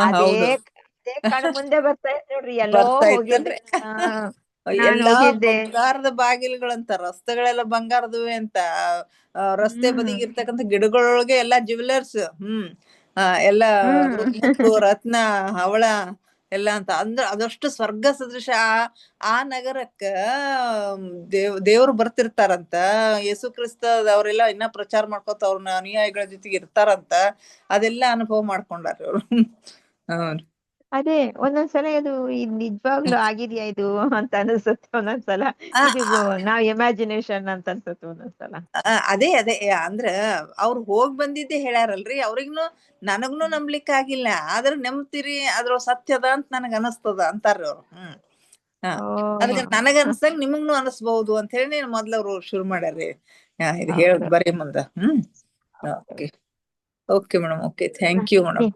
ಅದೇ ಕಣ್ ಮುಂದೆ ಬರ್ತಾ ಇತ್ತು ನೋಡ್ರಿ. ಎಲ್ಲೋ ಹೋಗಿದ್ರಿ. ಎಲ್ಲಾ ಬಂಗಾರದ ಬಾಗಿಲುಗಳಂತ, ರಸ್ತೆಗಳೆಲ್ಲ ಬಂಗಾರದವೇ ಅಂತ, ರಸ್ತೆ ಬದಿಗೆ ಇರ್ತಕ್ಕಂಥ ಗಿಡಗಳೊಳಗೆ ಎಲ್ಲಾ ಜ್ಯುವೆಲರ್ಸ್, ಎಲ್ಲಾ ರತ್ನ ಹವಳ ಎಲ್ಲ ಅಂತ. ಅಂದ್ರೆ ಅದಷ್ಟು ಸ್ವರ್ಗ ಸದೃಶ. ಆ ನಗರಕ್ಕ ದೇವ್ರು ಬರ್ತಿರ್ತಾರಂತ, ಯೇಸು ಕ್ರಿಸ್ತ ಅವ್ರೆಲ್ಲ ಇನ್ನ ಪ್ರಚಾರ ಮಾಡ್ಕೊತ ಅವ್ರನ್ನ ಅನುಯಾಯಿಗಳ ಜೊತೆಗೆ ಇರ್ತಾರಂತ. ಅದೆಲ್ಲ ಅನುಭವ ಮಾಡ್ಕೊಂಡಾರ ಅವ್ರು. ಅದೇ ಒಂದೊಂದ್ಸಲ ಇದು ನಿಜವಾಗ್ಲೂ ಆಗಿದ್ಯಾ ಇದು ಅಂತ ಅನಿಸುತ್ತೆ ಒಂದೊಂದ್ಸಲ. ಇದು ನಾವ್ ಇಮ್ಯಾಜಿನೇಷನ್ ಅಂತ ಅನ್ಸುತ್ತೆ ಒಂದೊಂದ್ಸಲ. ಅದೇ ಅಂದ್ರ ಅವ್ರು ಹೋಗ್ ಬಂದಿದ್ದೆ ಹೇಳ್ಯಾರಲ್ರಿ. ಅವ್ರಿಗ್ನು ನನಗ್ನು ನಂಬ್ಲಿಕ್ ಆಗಿಲ್ಲ, ಆದ್ರ ನಂಬ್ತಿರಿ, ಅದ್ರ ಸತ್ಯದ ಅಂತ ನನಗ್ ಅನಸ್ತದ ಅಂತಾರ್ರಿ ಅವ್ರು. ಅದಕ್ಕೆ ನನಗ ಅನ್ಸಂಗ ನಿಮಗ್ನು ಅನಸ್ಬಹುದು ಅಂತ ಹೇಳಿ ಮೊದ್ಲ ಅವ್ರು ಶುರು ಮಾಡ್ಯಾರ್ರಿ ಇದು ಹೇಳದ್ ಬರೀ ಮುಂದ. Okay okay madam. Okay, thank you madam.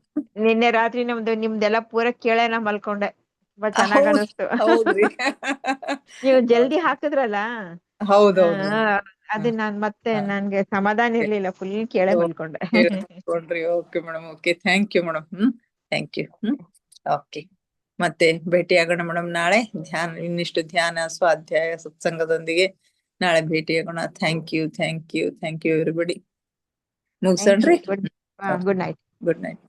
ನಿನ್ನೆ ರಾತ್ರಿ ನಿಮ್ದೆಲ್ಲ ಪೂರ ಕೇಳೇನ ಮಲ್ಕೊಂಡೆ. ತುಂಬಾ ಚೆನ್ನಾಗ್ ಅನಿಸ್ತು. ಹೌದ್ರಿ. ನೀವು ಜಲ್ದಿ ಹಾಕಿದ್ರಲ್ಲ, ಹೌದೌದು. ಅದು ನಾನ್ ಮತ್ತೆ ನನ್ಗೆ ಸಮಾಧಾನ ಇರ್ಲಿಲ್ಲ, ಫುಲ್ ಕೇಳೇ ಮಲ್ಕೊಂಡೆ. Okay madam. Okay, thank you madam. Thank you. Okay, ಮತ್ತೆ ಭೇಟಿ ಆಗೋಣ ಮೇಡಮ್ ನಾಳೆ. ಇನ್ನಿಷ್ಟು ಧ್ಯಾನ, ಸ್ವಾಧ್ಯಾಯ, ಸತ್ಸಂಗದೊಂದಿಗೆ ನಾಳೆ ಭೇಟಿ ಆಗೋಣ. Thank you, thank you, thank you everybody. ಮುಗಿಸೋಣ್ರಿ. Good night. Good night.